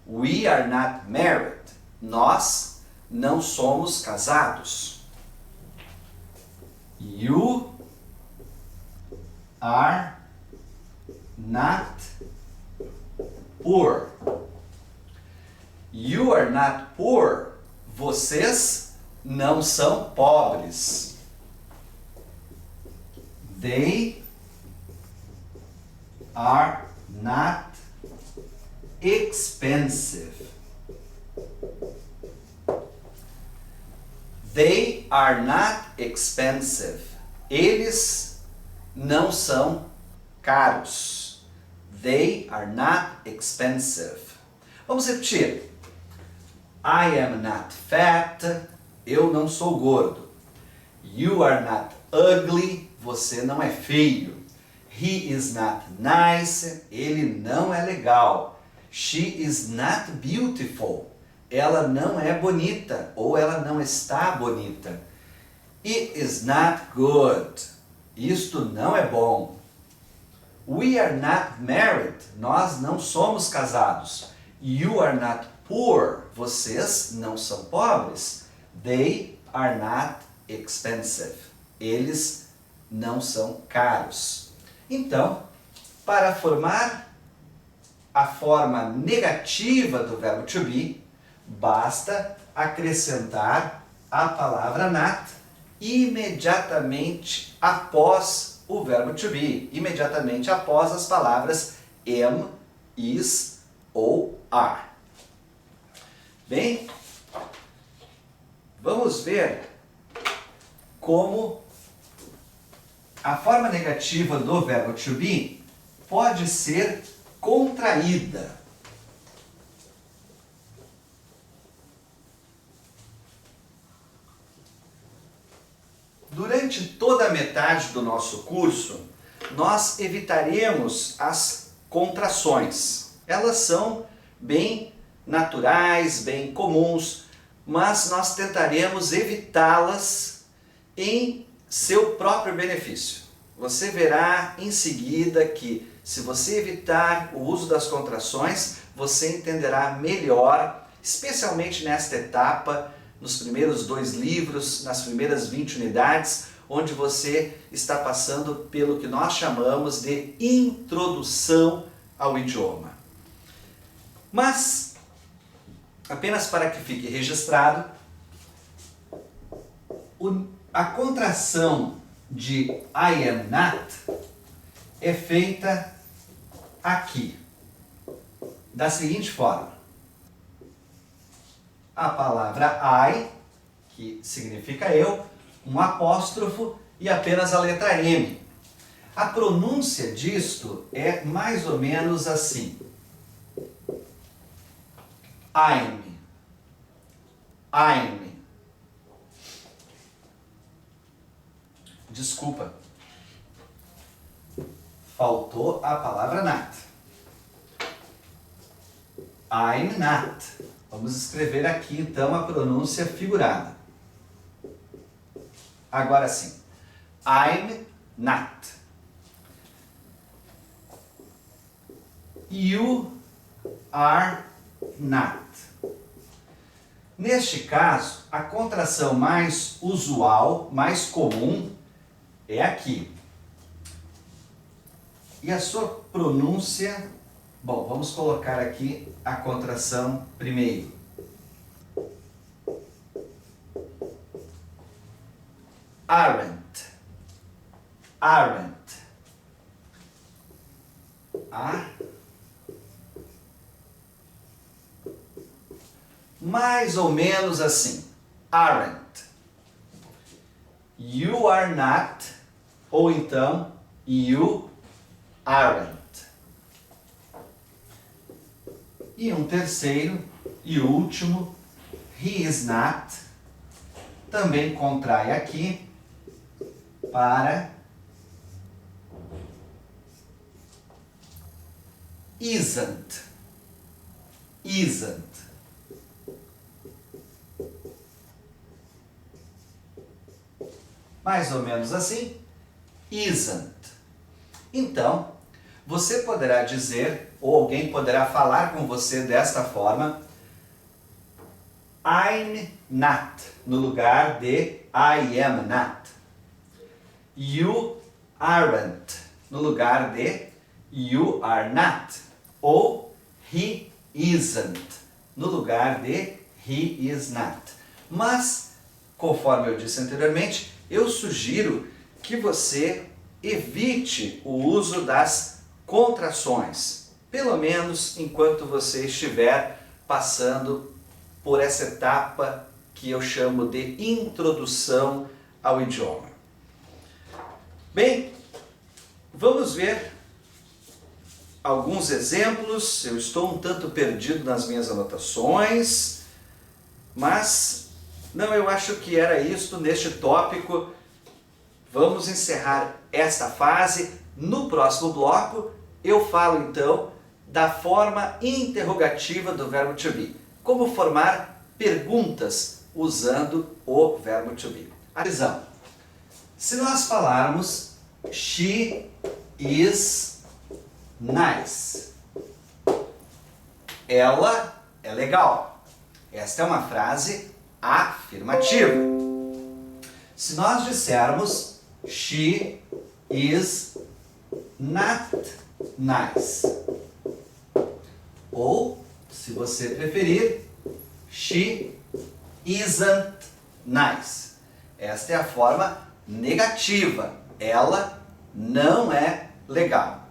We are not married. Nós não somos casados. You are not poor. You are not poor. Vocês não são pobres. They are not expensive. They are not expensive. Eles não são caros. They are not expensive. Vamos repetir. I am not fat. Eu não sou gordo. You are not ugly. Você não é feio. He is not nice. Ele não é legal. She is not beautiful. Ela não é bonita ou ela não está bonita. It is not good. Isto não é bom. We are not married. Nós não somos casados. You are not poor. Vocês não são pobres. They are not expensive. Eles não são caros. Então, para formar a forma negativa do verbo to be, basta acrescentar a palavra not imediatamente após o verbo to be, imediatamente após as palavras am, is ou are. Bem, vamos ver como a forma negativa do verbo to be pode ser contraída. Durante toda a metade do nosso curso, nós evitaremos as contrações. Elas são bem naturais, bem comuns, mas nós tentaremos evitá-las em seu próprio benefício. Você verá em seguida que, se você evitar o uso das contrações, você entenderá melhor, especialmente nesta etapa, nos primeiros 2 livros, nas primeiras 20 unidades, onde você está passando pelo que nós chamamos de introdução ao idioma. Mas, apenas para que fique registrado, a contração de I am not é feita aqui, da seguinte forma. A palavra I, que significa eu, um apóstrofo e apenas a letra M. A pronúncia disto é mais ou menos assim. I'm. Desculpa. Faltou a palavra not. I'm not. Vamos escrever aqui então a pronúncia figurada. Agora sim. I'm not. You are not. Neste caso, a contração mais usual, mais comum, é aqui. E a sua pronúncia... Bom, vamos colocar aqui a contração primeiro. Aren't. Mais ou menos assim. Aren't. You are not. Ou então, you aren't. E um terceiro e último, he is not, também contrai aqui para isn't. Isn't. Mais ou menos assim, isn't. Então, você poderá dizer, ou alguém poderá falar com você desta forma, I'm not, no lugar de I am not. You aren't, no lugar de you are not. Ou he isn't, no lugar de he is not. Mas, conforme eu disse anteriormente, eu sugiro que você evite o uso das contrações, pelo menos enquanto você estiver passando por essa etapa que eu chamo de introdução ao idioma. Bem, vamos ver alguns exemplos. Eu estou um tanto perdido nas minhas anotações, mas não, eu acho que era isto neste tópico. Vamos encerrar esta fase. No próximo bloco, eu falo então da forma interrogativa do verbo to be. Como formar perguntas usando o verbo to be. Atenção! Se nós falarmos she is nice, ela é legal. Esta é uma frase afirmativa. Se nós dissermos she is not nice, ou, se você preferir, she isn't nice. Esta é a forma negativa. Ela não é legal.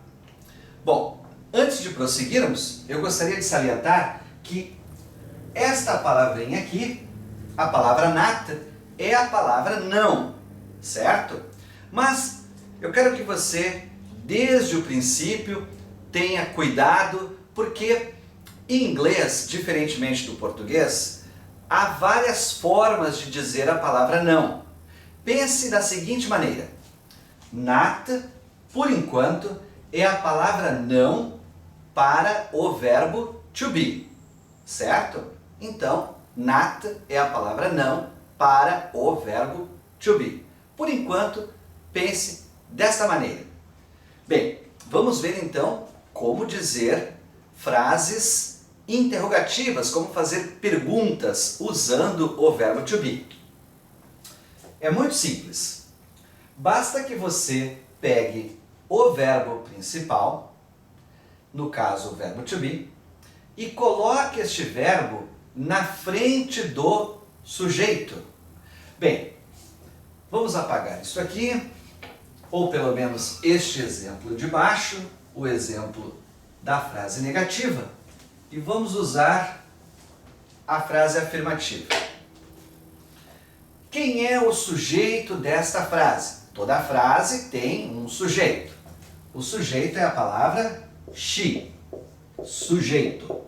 Bom, antes de prosseguirmos, eu gostaria de salientar que esta palavrinha aqui, a palavra not, é a palavra não, certo? Mas eu quero que você, desde o princípio, tenha cuidado, porque em inglês, diferentemente do português, há várias formas de dizer a palavra não. Pense da seguinte maneira: not, por enquanto, é a palavra não para o verbo to be, certo? Então, not é a palavra não para o verbo to be. Por enquanto, pense desta maneira. Bem, vamos ver então como dizer frases interrogativas, como fazer perguntas usando o verbo to be. É muito simples. Basta que você pegue o verbo principal, no caso o verbo to be, e coloque este verbo na frente do sujeito. Bem, vamos apagar isso aqui, ou pelo menos este exemplo de baixo, o exemplo da frase negativa, e vamos usar a frase afirmativa. Quem é o sujeito desta frase? Toda frase tem um sujeito. O sujeito é a palavra she, sujeito.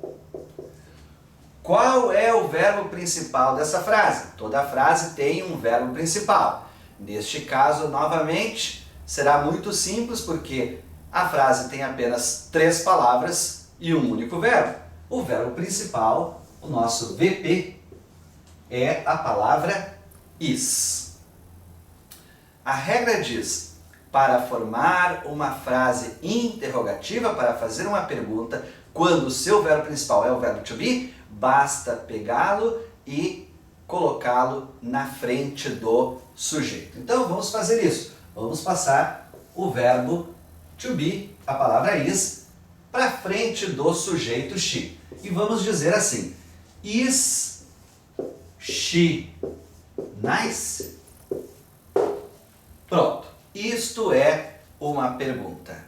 Qual é o verbo principal dessa frase? Toda frase tem um verbo principal. Neste caso, novamente, será muito simples porque a frase tem apenas 3 palavras e um único verbo. O verbo principal, o nosso VP, é a palavra is. A regra diz: para formar uma frase interrogativa, para fazer uma pergunta, quando o seu verbo principal é o verbo to be, basta pegá-lo e colocá-lo na frente do sujeito. Então vamos fazer isso. Vamos passar o verbo to be, a palavra is, para frente do sujeito she. E vamos dizer assim: is she nice? Pronto. Isto é uma pergunta.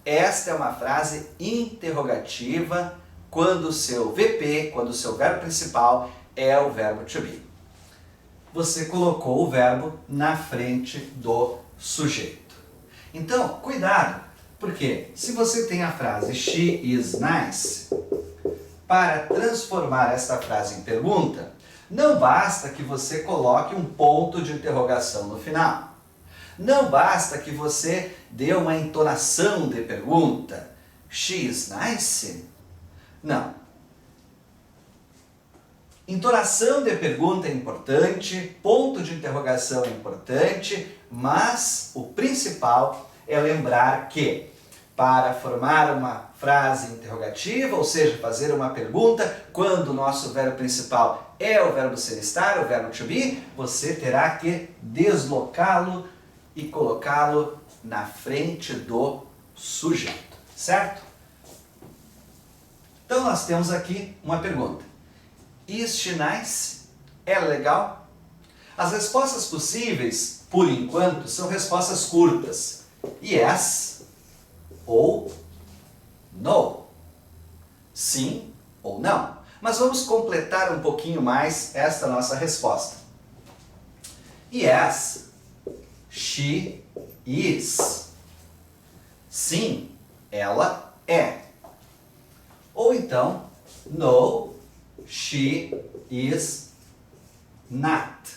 Esta é uma frase interrogativa quando o seu VP, quando o seu verbo principal é o verbo to be. Você colocou o verbo na frente do sujeito. Então, cuidado, porque se você tem a frase she is nice, para transformar esta frase em pergunta, não basta que você coloque um ponto de interrogação no final. Não basta que você dê uma entonação de pergunta. She is nice? Não. Entonação de pergunta é importante, ponto de interrogação é importante, mas o principal é lembrar que para formar uma frase interrogativa, ou seja, fazer uma pergunta, quando o nosso verbo principal é o verbo ser estar, o verbo to be, você terá que deslocá-lo e colocá-lo na frente do sujeito, certo? Então nós temos aqui uma pergunta. Is she nice? Ela é legal? As respostas possíveis, por enquanto, são respostas curtas. Yes ou no. Sim ou não. Mas vamos completar um pouquinho mais esta nossa resposta. Yes, she is. Sim, ela é. Ou então, no, she is not.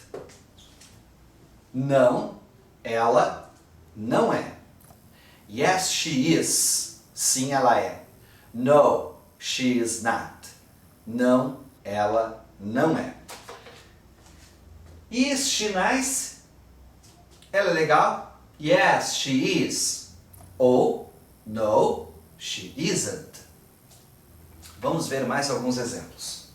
Não, ela não é. Yes, she is. Sim, ela é. No, she is not. Não, ela não é. Is she nice? Ela é legal? Yes, she is. Ou no, she isn't. Vamos ver mais alguns exemplos.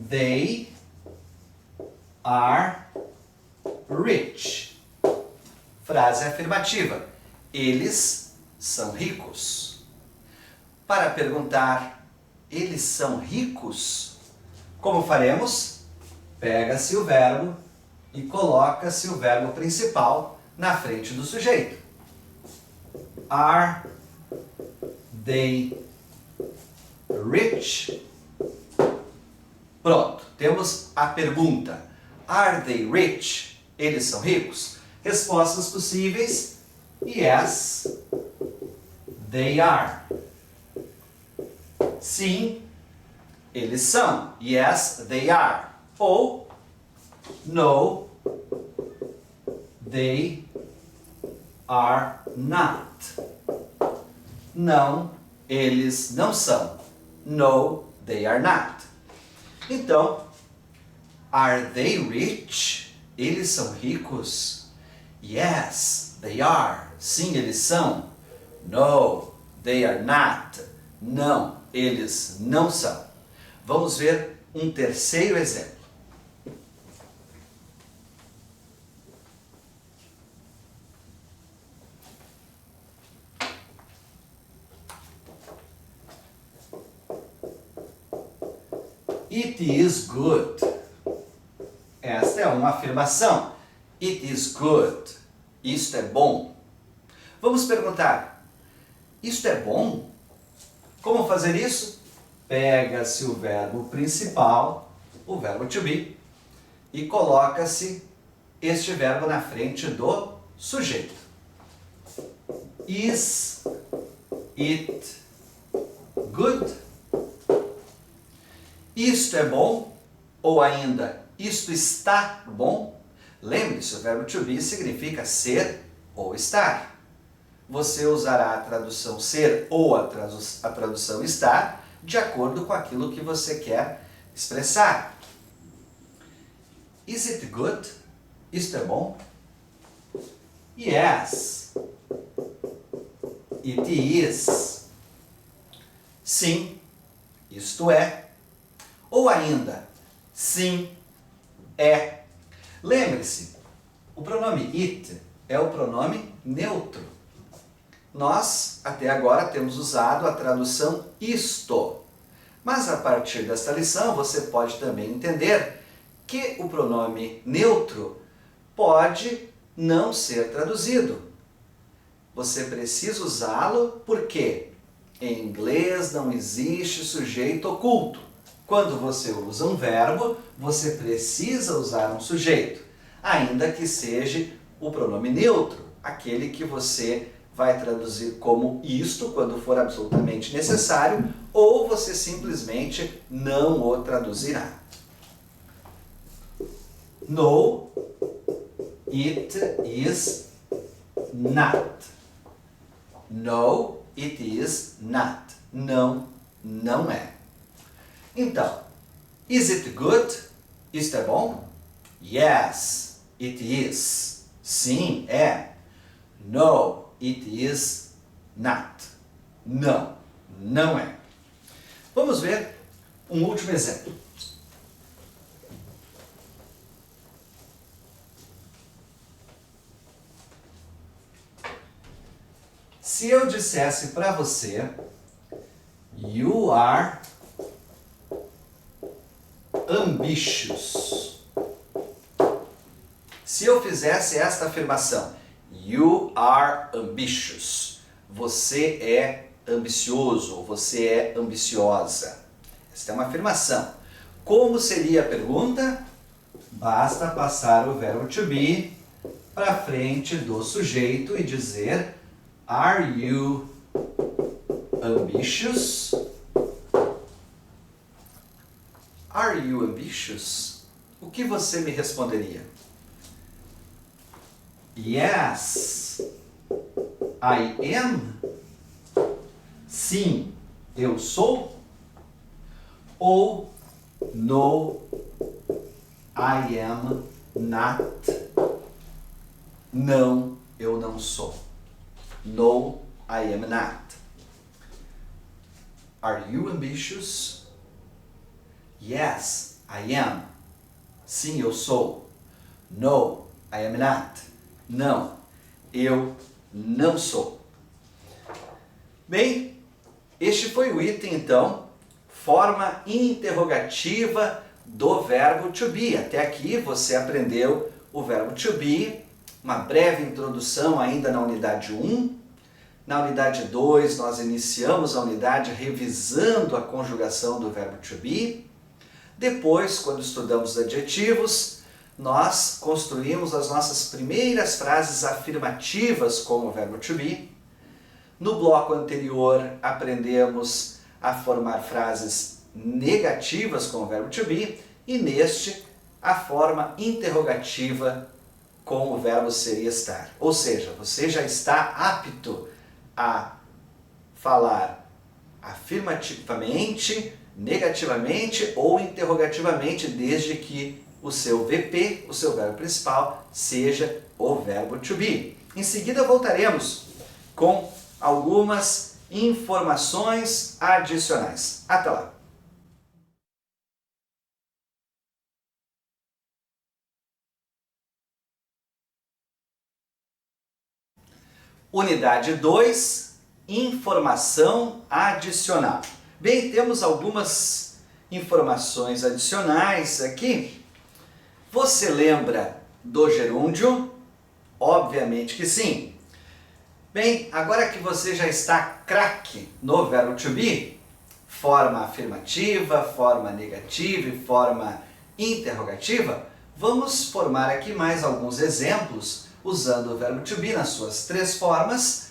They are rich. Frase afirmativa. Eles são ricos. Para perguntar, eles são ricos? Como faremos? Pega-se o verbo e coloca-se o verbo principal na frente do sujeito. Are they rich? Pronto, temos a pergunta. Are they rich? Eles são ricos? Respostas possíveis. Yes, they are. Sim, eles são. Yes, they are. Ou no, they are not. Não, eles não são. No, they are not. Então, are they rich? Eles são ricos? Yes, they are. Sim, eles são. No, they are not. Não, eles não são. Vamos ver um terceiro exemplo. It is good. Esta é uma afirmação. It is good. Isto é bom. Vamos perguntar, isto é bom? Como fazer isso? Pega-se o verbo principal, o verbo to be, e coloca-se este verbo na frente do sujeito. Is it good? Isto é bom? Ou ainda, isto está bom? Lembre-se, o verbo to be significa ser ou estar. Você usará a tradução ser ou a tradução estar de acordo com aquilo que você quer expressar. Is it good? Isto é bom? Yes, it is. Sim, isto é. Ou ainda, sim, é. Lembre-se, o pronome it é o pronome neutro. Nós, até agora, temos usado a tradução isto. Mas a partir desta lição, você pode também entender que o pronome neutro pode não ser traduzido. você precisa usá-lo porque em inglês não existe sujeito oculto. Quando você usa um verbo, você precisa usar um sujeito, ainda que seja o pronome neutro, aquele que você vai traduzir como isto quando for absolutamente necessário, ou você simplesmente não o traduzirá. No, it is not. No, it is not. Não, não é. Então, is it good? Isto é bom? Yes, it is. Sim, é. No, it is not. Não, não é. Vamos ver um último exemplo. Se eu dissesse para você, you are ambitious. Se eu fizesse esta afirmação, you are ambitious. Você é ambicioso, você é ambiciosa. Esta é uma afirmação. Como seria a pergunta? Basta passar o verbo to be para frente do sujeito e dizer are you ambitious? Are you ambitious? O que você me responderia? Yes, I am. Sim, eu sou. Ou no, I am not. Não, eu não sou. No, I am not. Are you ambitious? Yes, I am. Sim, eu sou. No, I am not. Não, eu não sou. Bem, este foi o item, então, forma interrogativa do verbo to be. Até aqui você aprendeu o verbo to be, uma breve introdução ainda na unidade 1. Na unidade 2, nós iniciamos a unidade revisando a conjugação do verbo to be. Depois, quando estudamos os adjetivos, nós construímos as nossas primeiras frases afirmativas com o verbo to be. No bloco anterior, aprendemos a formar frases negativas com o verbo to be e neste, a forma interrogativa com o verbo ser e estar. Ou seja, você já está apto a falar afirmativamente, negativamente ou interrogativamente, desde que o seu VP, o seu verbo principal, seja o verbo to be. Em seguida voltaremos com algumas informações adicionais. Até lá! Unidade 2, informação adicional. Bem, temos algumas informações adicionais aqui. Você lembra do gerúndio? Obviamente que sim. Bem, agora que você já está craque no verbo to be, forma afirmativa, forma negativa e forma interrogativa, vamos formar aqui mais alguns exemplos usando o verbo to be nas suas 3 formas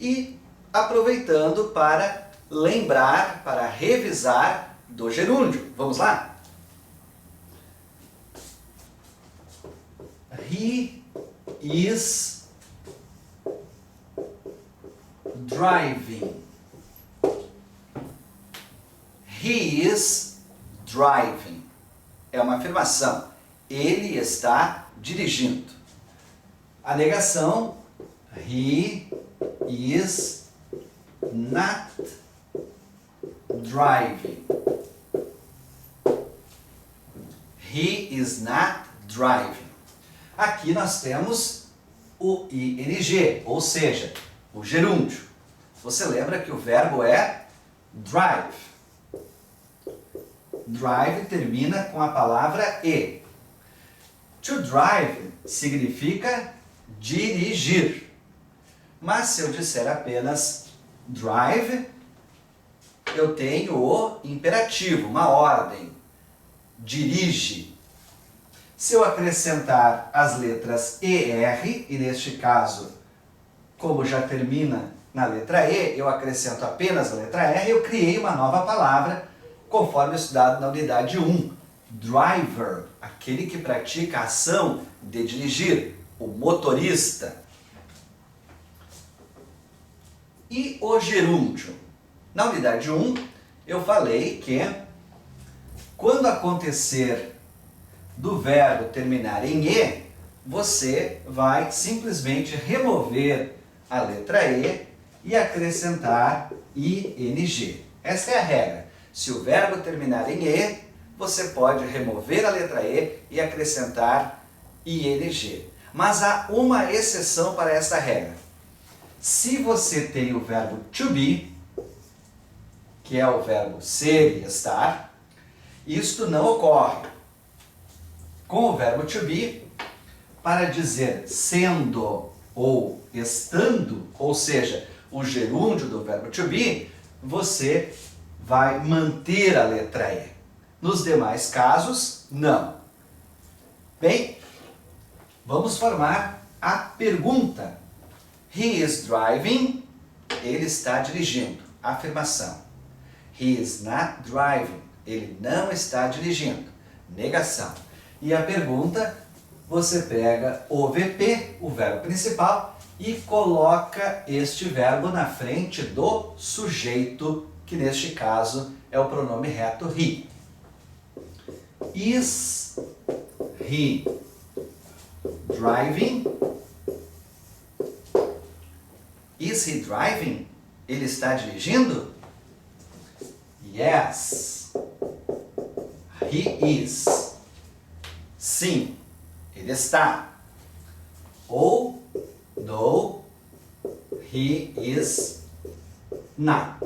e aproveitando para lembrar, para revisar do gerúndio. Vamos lá? He is driving. He is driving. É uma afirmação. Ele está dirigindo. A negação, he is not driving. He is not driving. Aqui nós temos o ing, ou seja, o gerúndio. Você lembra que o verbo é drive. Drive termina com a palavra e. To drive significa dirigir. Mas se eu disser apenas drive, eu tenho o imperativo, uma ordem. Dirige. Se eu acrescentar as letras ER, e neste caso, como já termina na letra E, eu acrescento apenas a letra R, eu criei uma nova palavra, conforme estudado na unidade 1. Driver, aquele que pratica a ação de dirigir, o motorista. E o gerúndio? Na unidade 1, eu falei que quando acontecer do verbo terminar em E, você vai simplesmente remover a letra E e acrescentar ING. Essa é a regra. Se o verbo terminar em E, você pode remover a letra E e acrescentar ING. Mas há uma exceção para esta regra. Se você tem o verbo to be, que é o verbo ser e estar, isto não ocorre. Com o verbo to be, para dizer sendo ou estando, ou seja, o gerúndio do verbo to be, você vai manter a letra E. Nos demais casos, não. Bem, vamos formar a pergunta. He is driving. Ele está dirigindo. Afirmação. He is not driving. Ele não está dirigindo. Negação. E a pergunta, você pega o VP, o verbo principal, e coloca este verbo na frente do sujeito, que neste caso é o pronome reto he. Is he driving? Is he driving? Ele está dirigindo? Yes, he is. Sim, ele está. Ou no, he is not.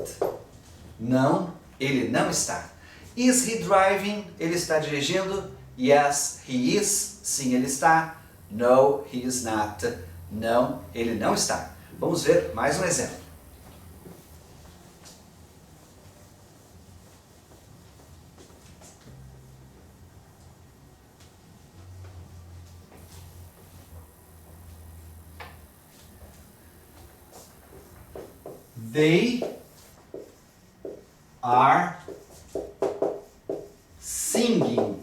Não, ele não está. Is he driving? Ele está dirigindo? Yes, he is. Sim, ele está. No, he is not. Não, ele não está. Vamos ver mais um exemplo. They are singing.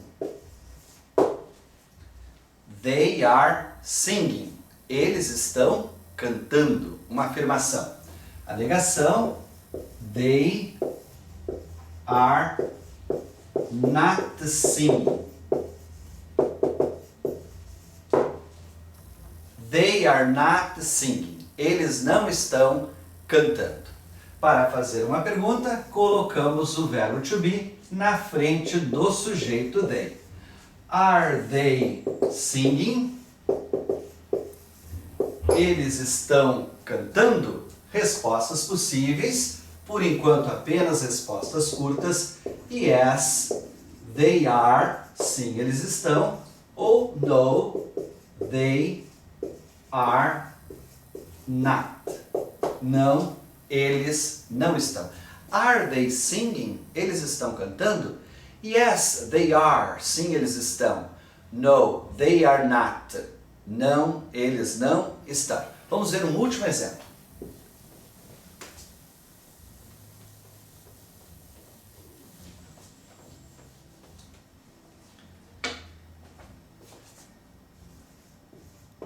They are singing. Eles estão cantando. Uma afirmação. A negação. They are not singing. They are not singing. Eles não estão cantando. Para fazer uma pergunta, colocamos o verbo to be na frente do sujeito they. Are they singing? Eles estão cantando? Respostas possíveis, por enquanto apenas respostas curtas. Yes, they are. Sim, eles estão. Ou no, they are not. Não, eles não estão. Are they singing? Eles estão cantando? Yes, they are. Sim, eles estão. No, they are not. Não, eles não estão. Vamos ver um último exemplo.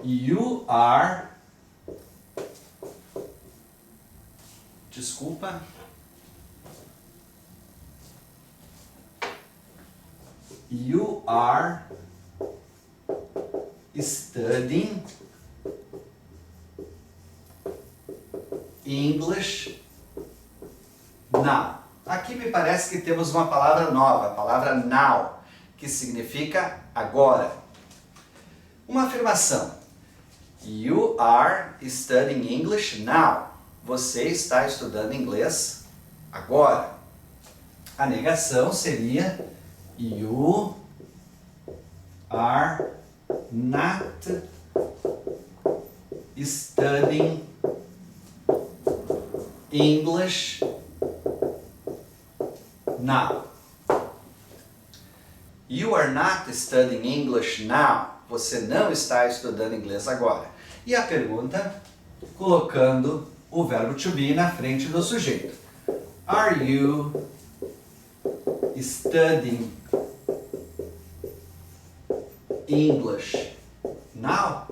You are... Desculpa. You are studying English now. Aqui me parece que temos uma palavra nova, a palavra now, que significa agora. Uma afirmação. You are studying English now. Você está estudando inglês agora. A negação seria you are not studying English now. You are not studying English now. Você não está estudando inglês agora. E a pergunta, colocando o verbo to be na frente do sujeito. Are you studying English now?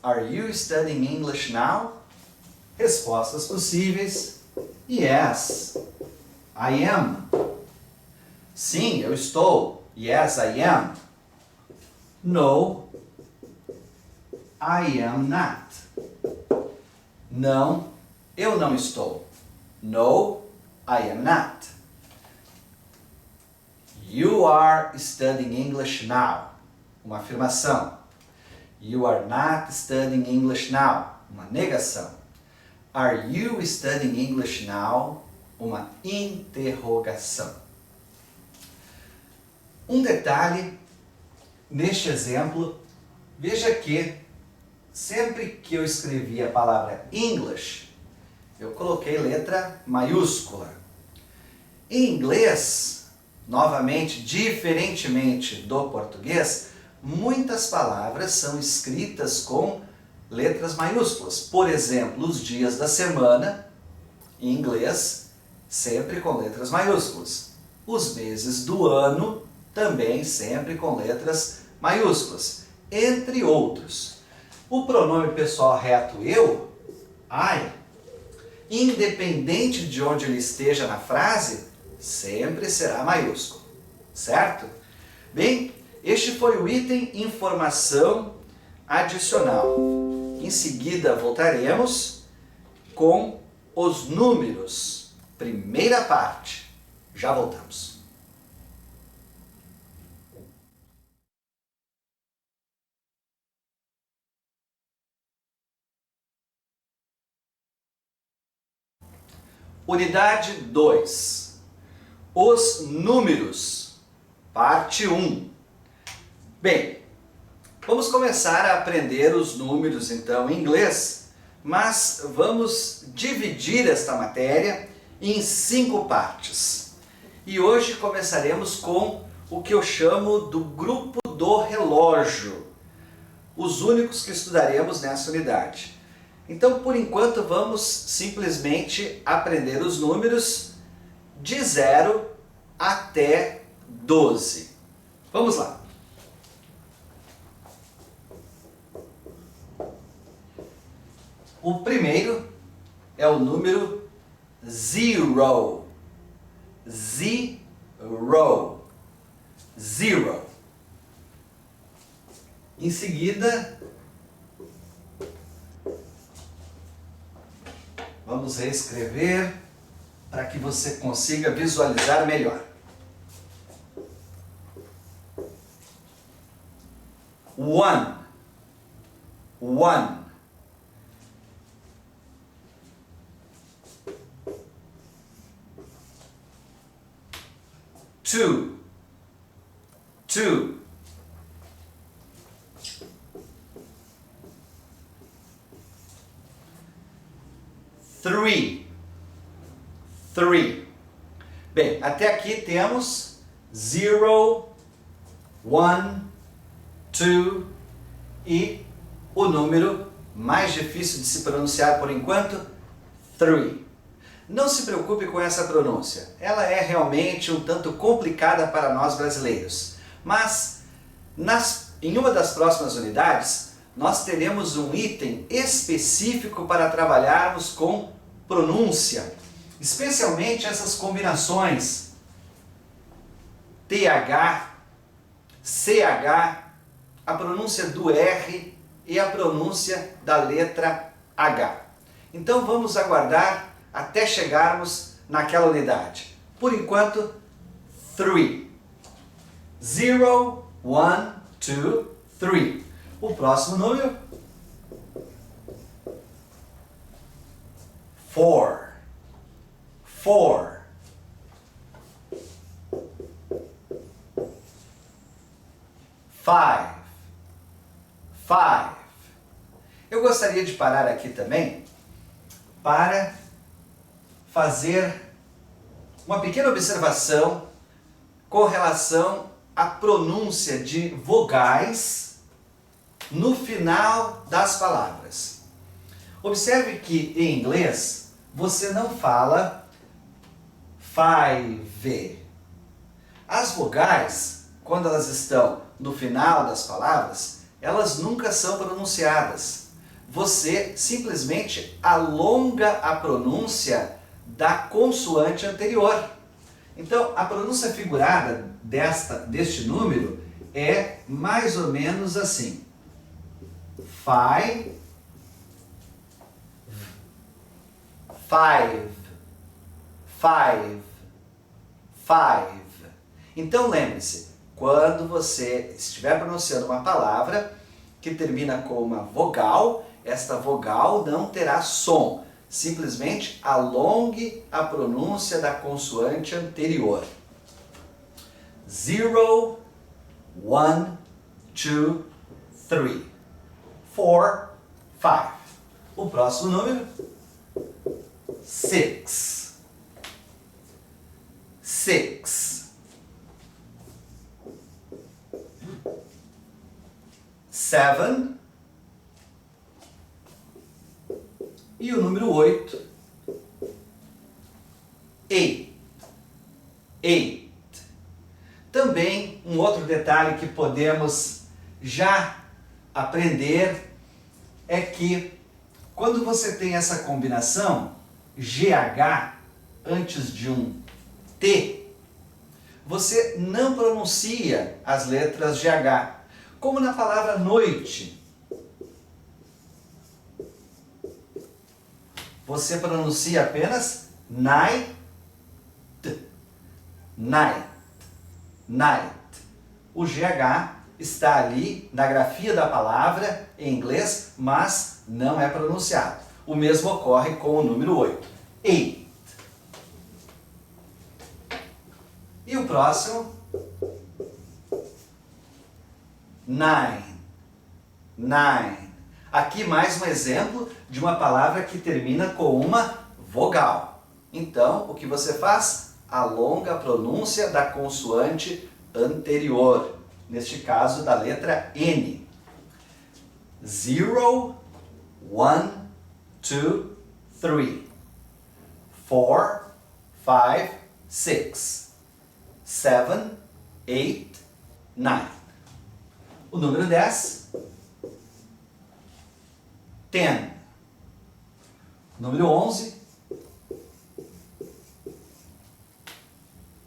Are you studying English now? Respostas possíveis. Yes, I am. Sim, eu estou. Yes, I am. No, I am not. Não, eu não estou. No, I am not. You are studying English now. Uma afirmação. You are not studying English now. Uma negação. Are you studying English now? Uma interrogação. Um detalhe neste exemplo, veja que sempre que eu escrevi a palavra English, eu coloquei letra maiúscula. Em inglês, novamente, diferentemente do português, muitas palavras são escritas com letras maiúsculas. Por exemplo, os dias da semana, em inglês, sempre com letras maiúsculas. Os meses do ano, também sempre com letras maiúsculas, entre outros. O pronome pessoal reto eu, I, independente de onde ele esteja na frase, sempre será maiúsculo, certo? Bem, este foi o item informação adicional. Em seguida voltaremos com os números, primeira parte. Já voltamos. Unidade 2. Os números. Parte 1. Bem, vamos começar a aprender os números então em inglês, mas vamos dividir esta matéria em 5 partes. E hoje começaremos com o que eu chamo do grupo do relógio, os únicos que estudaremos nessa unidade. Então, por enquanto, vamos simplesmente aprender os números de 0 até 12. Vamos lá. O primeiro é o número 0. Zero. Zero. Em seguida, vamos reescrever para que você consiga visualizar melhor. 1. 2. 3. Bem, até aqui temos 0, 1, 2 e o número mais difícil de se pronunciar por enquanto, 3. Não se preocupe com essa pronúncia, ela é realmente um tanto complicada para nós brasileiros. Mas em uma das próximas unidades, nós teremos um item específico para trabalharmos com pronúncia, especialmente essas combinações TH, CH, a pronúncia do R e a pronúncia da letra H. Então vamos aguardar até chegarmos naquela unidade. Por enquanto, 3. 0, 1, 2, 3. O próximo número, 4. 5. Eu gostaria de parar aqui também para fazer uma pequena observação com relação à pronúncia de vogais no final das palavras. Observe que em inglês você não fala five. As vogais, quando elas estão no final das palavras, elas nunca são pronunciadas. Você simplesmente alonga a pronúncia da consoante anterior. Então, a pronúncia figurada deste número é mais ou menos assim. Five, five, five, five. Então lembre-se, quando você estiver pronunciando uma palavra que termina com uma vogal, esta vogal não terá som. Simplesmente alongue a pronúncia da consoante anterior. 0, 1, 2, 3, 4, 5. O próximo número, 6. 6. 7. E o número 8. 8. 8. Também um outro detalhe que podemos já aprender é que quando você tem essa combinação GH antes de um T, você não pronuncia as letras GH, como na palavra noite. Você pronuncia apenas night, night, night. O GH está ali na grafia da palavra em inglês, mas não é pronunciado. O mesmo ocorre com o número 8. 8. E o próximo? 9. 9. Aqui mais um exemplo de uma palavra que termina com uma vogal. Então, o que você faz? Alonga a pronúncia da consoante anterior. Neste caso, da letra N. 0, 1, 2, 3. 4, 5, 6. 7, 8, 9. O número 10. 10. Número 11.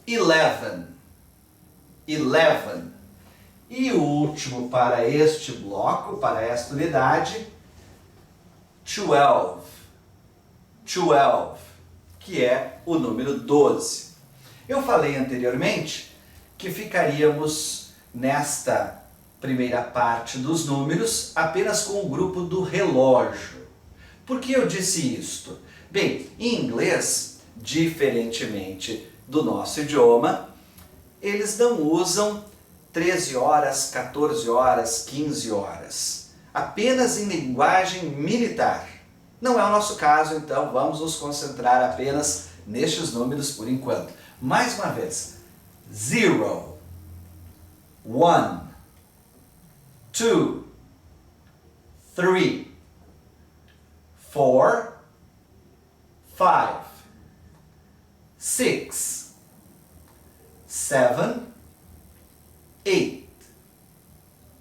11. 11. E o último para este bloco, para esta unidade, 12. 12, que é o número 12. Eu falei anteriormente que ficaríamos nesta primeira parte dos números apenas com o grupo do relógio. Por que eu disse isto? Bem, em inglês, diferentemente do nosso idioma, eles não usam 13 horas, 14 horas, 15 horas. Apenas em linguagem militar. Não é o nosso caso, então vamos nos concentrar apenas nestes números por enquanto. Mais uma vez. 0, 1, 2, 3, 4, 5, 6, 7, 8,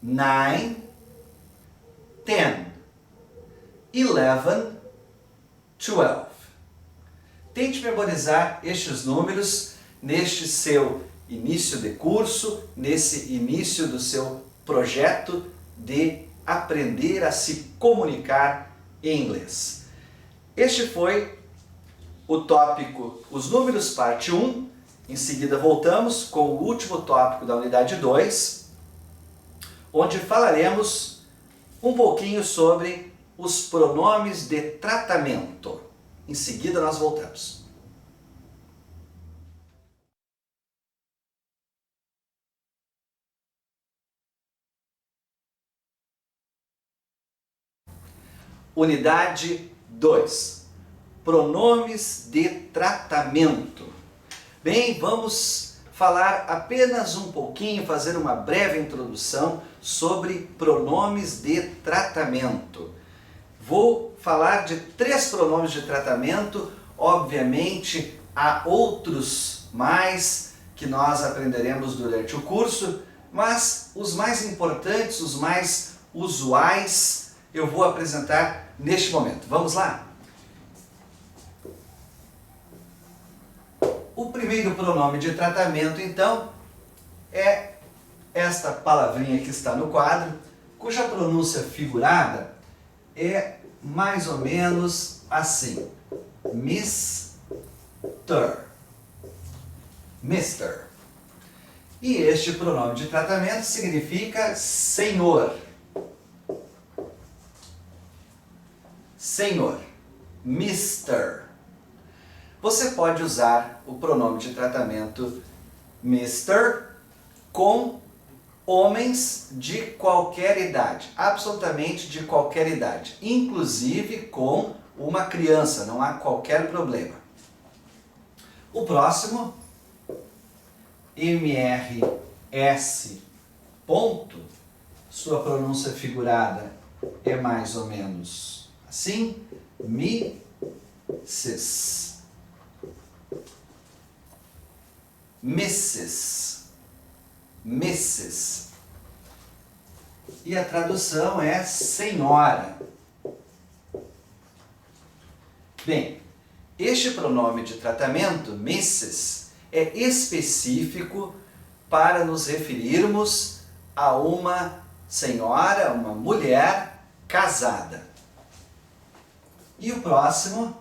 9, 10, 11, 12. Tente memorizar estes números neste seu início de curso, nesse início do seu projeto de aprender a se comunicar em inglês. Este foi o tópico Os Números, parte 1. Em seguida voltamos com o último tópico da unidade 2, onde falaremos um pouquinho sobre os pronomes de tratamento. Em seguida nós voltamos. Unidade 2. pronomes de tratamento. Bem, vamos falar apenas um pouquinho, fazer uma breve introdução sobre pronomes de tratamento. Vou falar de 3 pronomes de tratamento, obviamente há outros mais que nós aprenderemos durante o curso, mas os mais importantes, os mais usuais, eu vou apresentar neste momento. Vamos lá? O primeiro pronome de tratamento, então, é esta palavrinha que está no quadro, cuja pronúncia figurada é mais ou menos assim: Mister. Mister. E este pronome de tratamento significa senhor. Senhor. Mister. Você pode usar o pronome de tratamento Mister com homens de qualquer idade, absolutamente de qualquer idade, inclusive com uma criança, não há qualquer problema. O próximo, MRS, ponto, sua pronúncia figurada é mais ou menos assim, Mrs. Mrs. Mrs. E a tradução é senhora. Bem, este pronome de tratamento, Mrs., é específico para nos referirmos a uma senhora, uma mulher casada. E o próximo,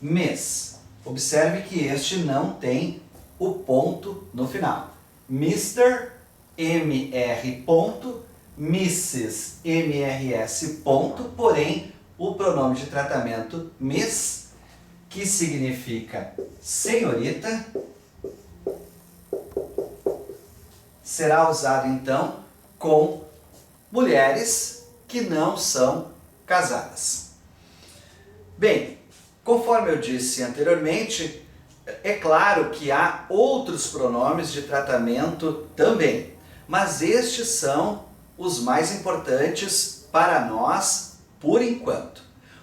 Miss. Observe que este não tem o ponto no final. Mr. MR ponto, Mrs. MRS ponto, porém o pronome de tratamento Miss, que significa senhorita, será usado então com mulheres que não são casadas. Bem, conforme eu disse anteriormente, é claro que há outros pronomes de tratamento também, mas estes são os mais importantes para nós por enquanto.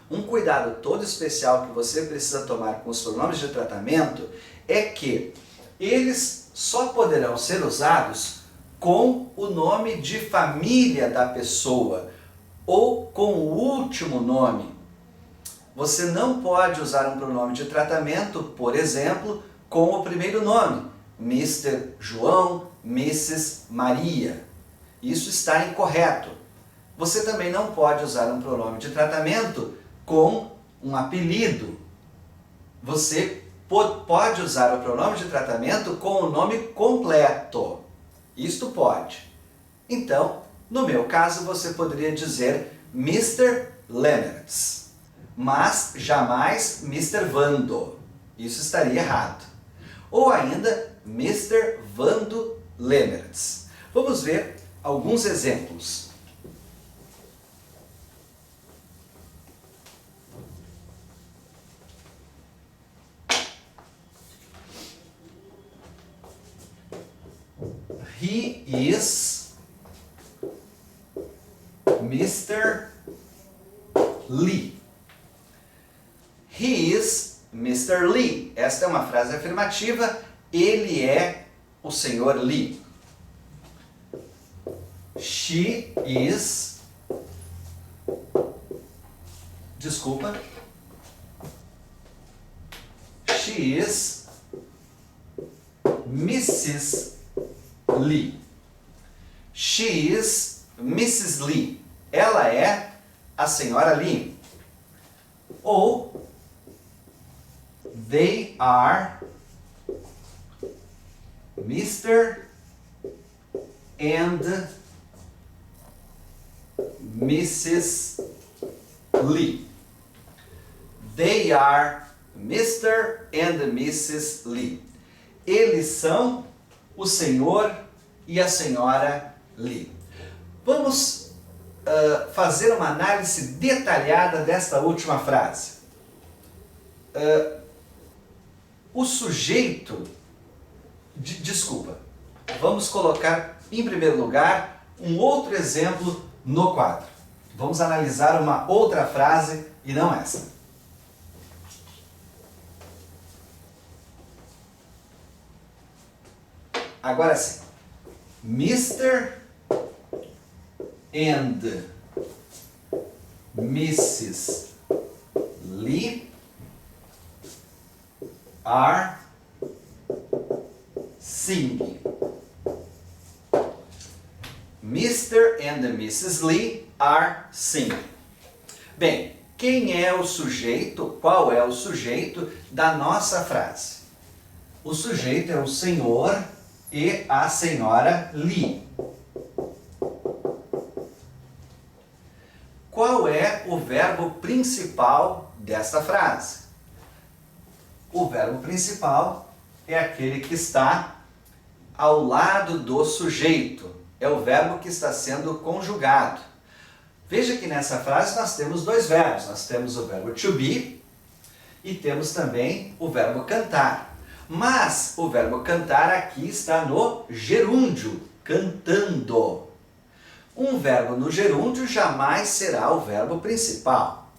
Um cuidado todo especial que você precisa tomar com os pronomes de tratamento é que eles só poderão ser usados com o nome de família da pessoa ou com o último nome. Você não pode usar um pronome de tratamento, por exemplo, com o primeiro nome, Mr. João, Mrs. Maria. Isso está incorreto. Você também não pode usar um pronome de tratamento com um apelido. Você pode usar o pronome de tratamento com o nome completo. Isto pode. Então, no meu caso, você poderia dizer Mr. Leonards, mas jamais Mr. Vando. Isso estaria errado. Ou ainda Mr. Vando Leonards. Vamos ver alguns exemplos. He is Mr. Lee. He is Mr. Lee. Esta é uma frase afirmativa. Ele é o Sr. Lee. She is... Desculpa. She is Mrs. Lee. She is Mrs. Lee. Ela é a senhora Lee. Ou they are Mr. and Mrs. Lee. They are Mr. and Mrs. Lee. Eles são o senhor e a senhora Lee. Vamos fazer uma análise detalhada desta última frase. o sujeito, desculpa, vamos colocar em primeiro lugar um outro exemplo no quadro. Vamos analisar uma outra frase e não essa. Agora sim. Mr. and Mrs. Lee are singing. Mr. and Mrs. Lee are singing. Bem, quem é o sujeito? Qual é o sujeito da nossa frase? O sujeito é o senhor e a senhora Lee. Qual é o verbo principal desta frase? O verbo principal é aquele que está ao lado do sujeito. É o verbo que está sendo conjugado. Veja que nessa frase nós temos dois verbos. Nós temos o verbo to be e temos também o verbo cantar. Mas o verbo cantar aqui está no gerúndio, cantando. Um verbo no gerúndio jamais será o verbo principal.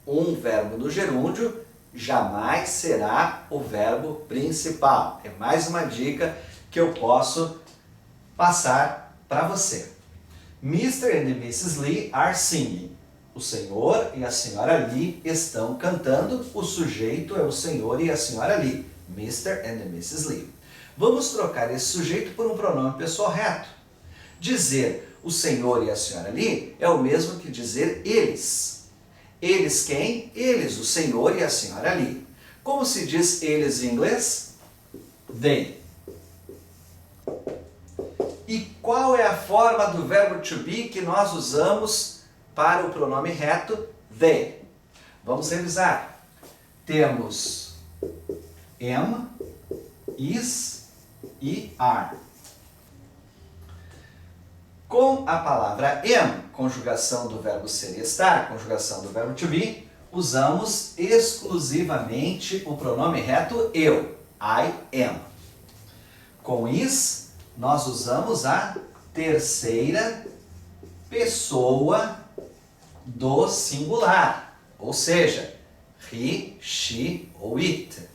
Um verbo no gerúndio jamais será o verbo principal. É mais uma dica que eu posso passar para você. Mr. and Mrs. Lee are singing. O senhor e a senhora Lee estão cantando. O sujeito é o senhor e a senhora Lee. Mr. and Mrs. Lee. Vamos trocar esse sujeito por um pronome pessoal reto. Dizer o senhor e a senhora Lee é o mesmo que dizer eles. Eles quem? Eles, o senhor e a senhora Lee. Como se diz eles em inglês? They. E qual é a forma do verbo to be que nós usamos para o pronome reto they? Vamos revisar. Temos am, is e are. Com a palavra am, conjugação do verbo ser e estar, conjugação do verbo to be, usamos exclusivamente o pronome reto eu, I am. Com is, nós usamos a terceira pessoa do singular, ou seja, he, she ou it.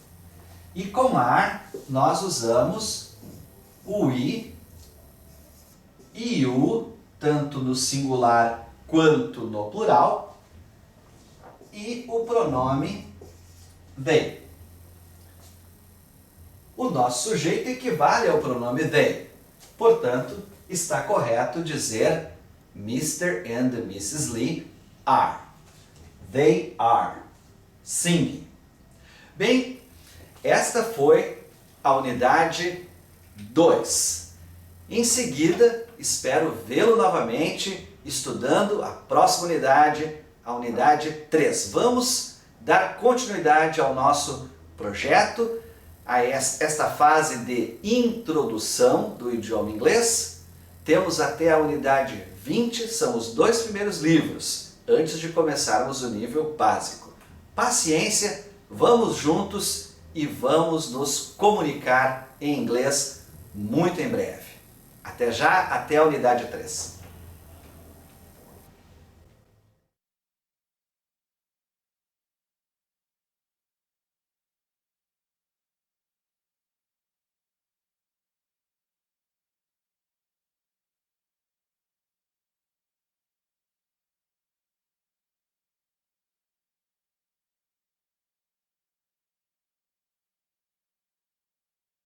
E com are, nós usamos o i e o, tanto no singular quanto no plural, e o pronome they. O nosso sujeito equivale ao pronome they. Portanto, está correto dizer Mr. and Mrs. Lee are. They are singing. Bem, esta foi a unidade 2. Em seguida, espero vê-lo novamente estudando a próxima unidade, a unidade 3. Vamos dar continuidade ao nosso projeto, a esta fase de introdução do idioma inglês. Temos até a unidade 20, são os 2 primeiros livros, antes de começarmos o nível básico. Paciência, vamos juntos e vamos nos comunicar em inglês muito em breve. Até já, até a unidade 3.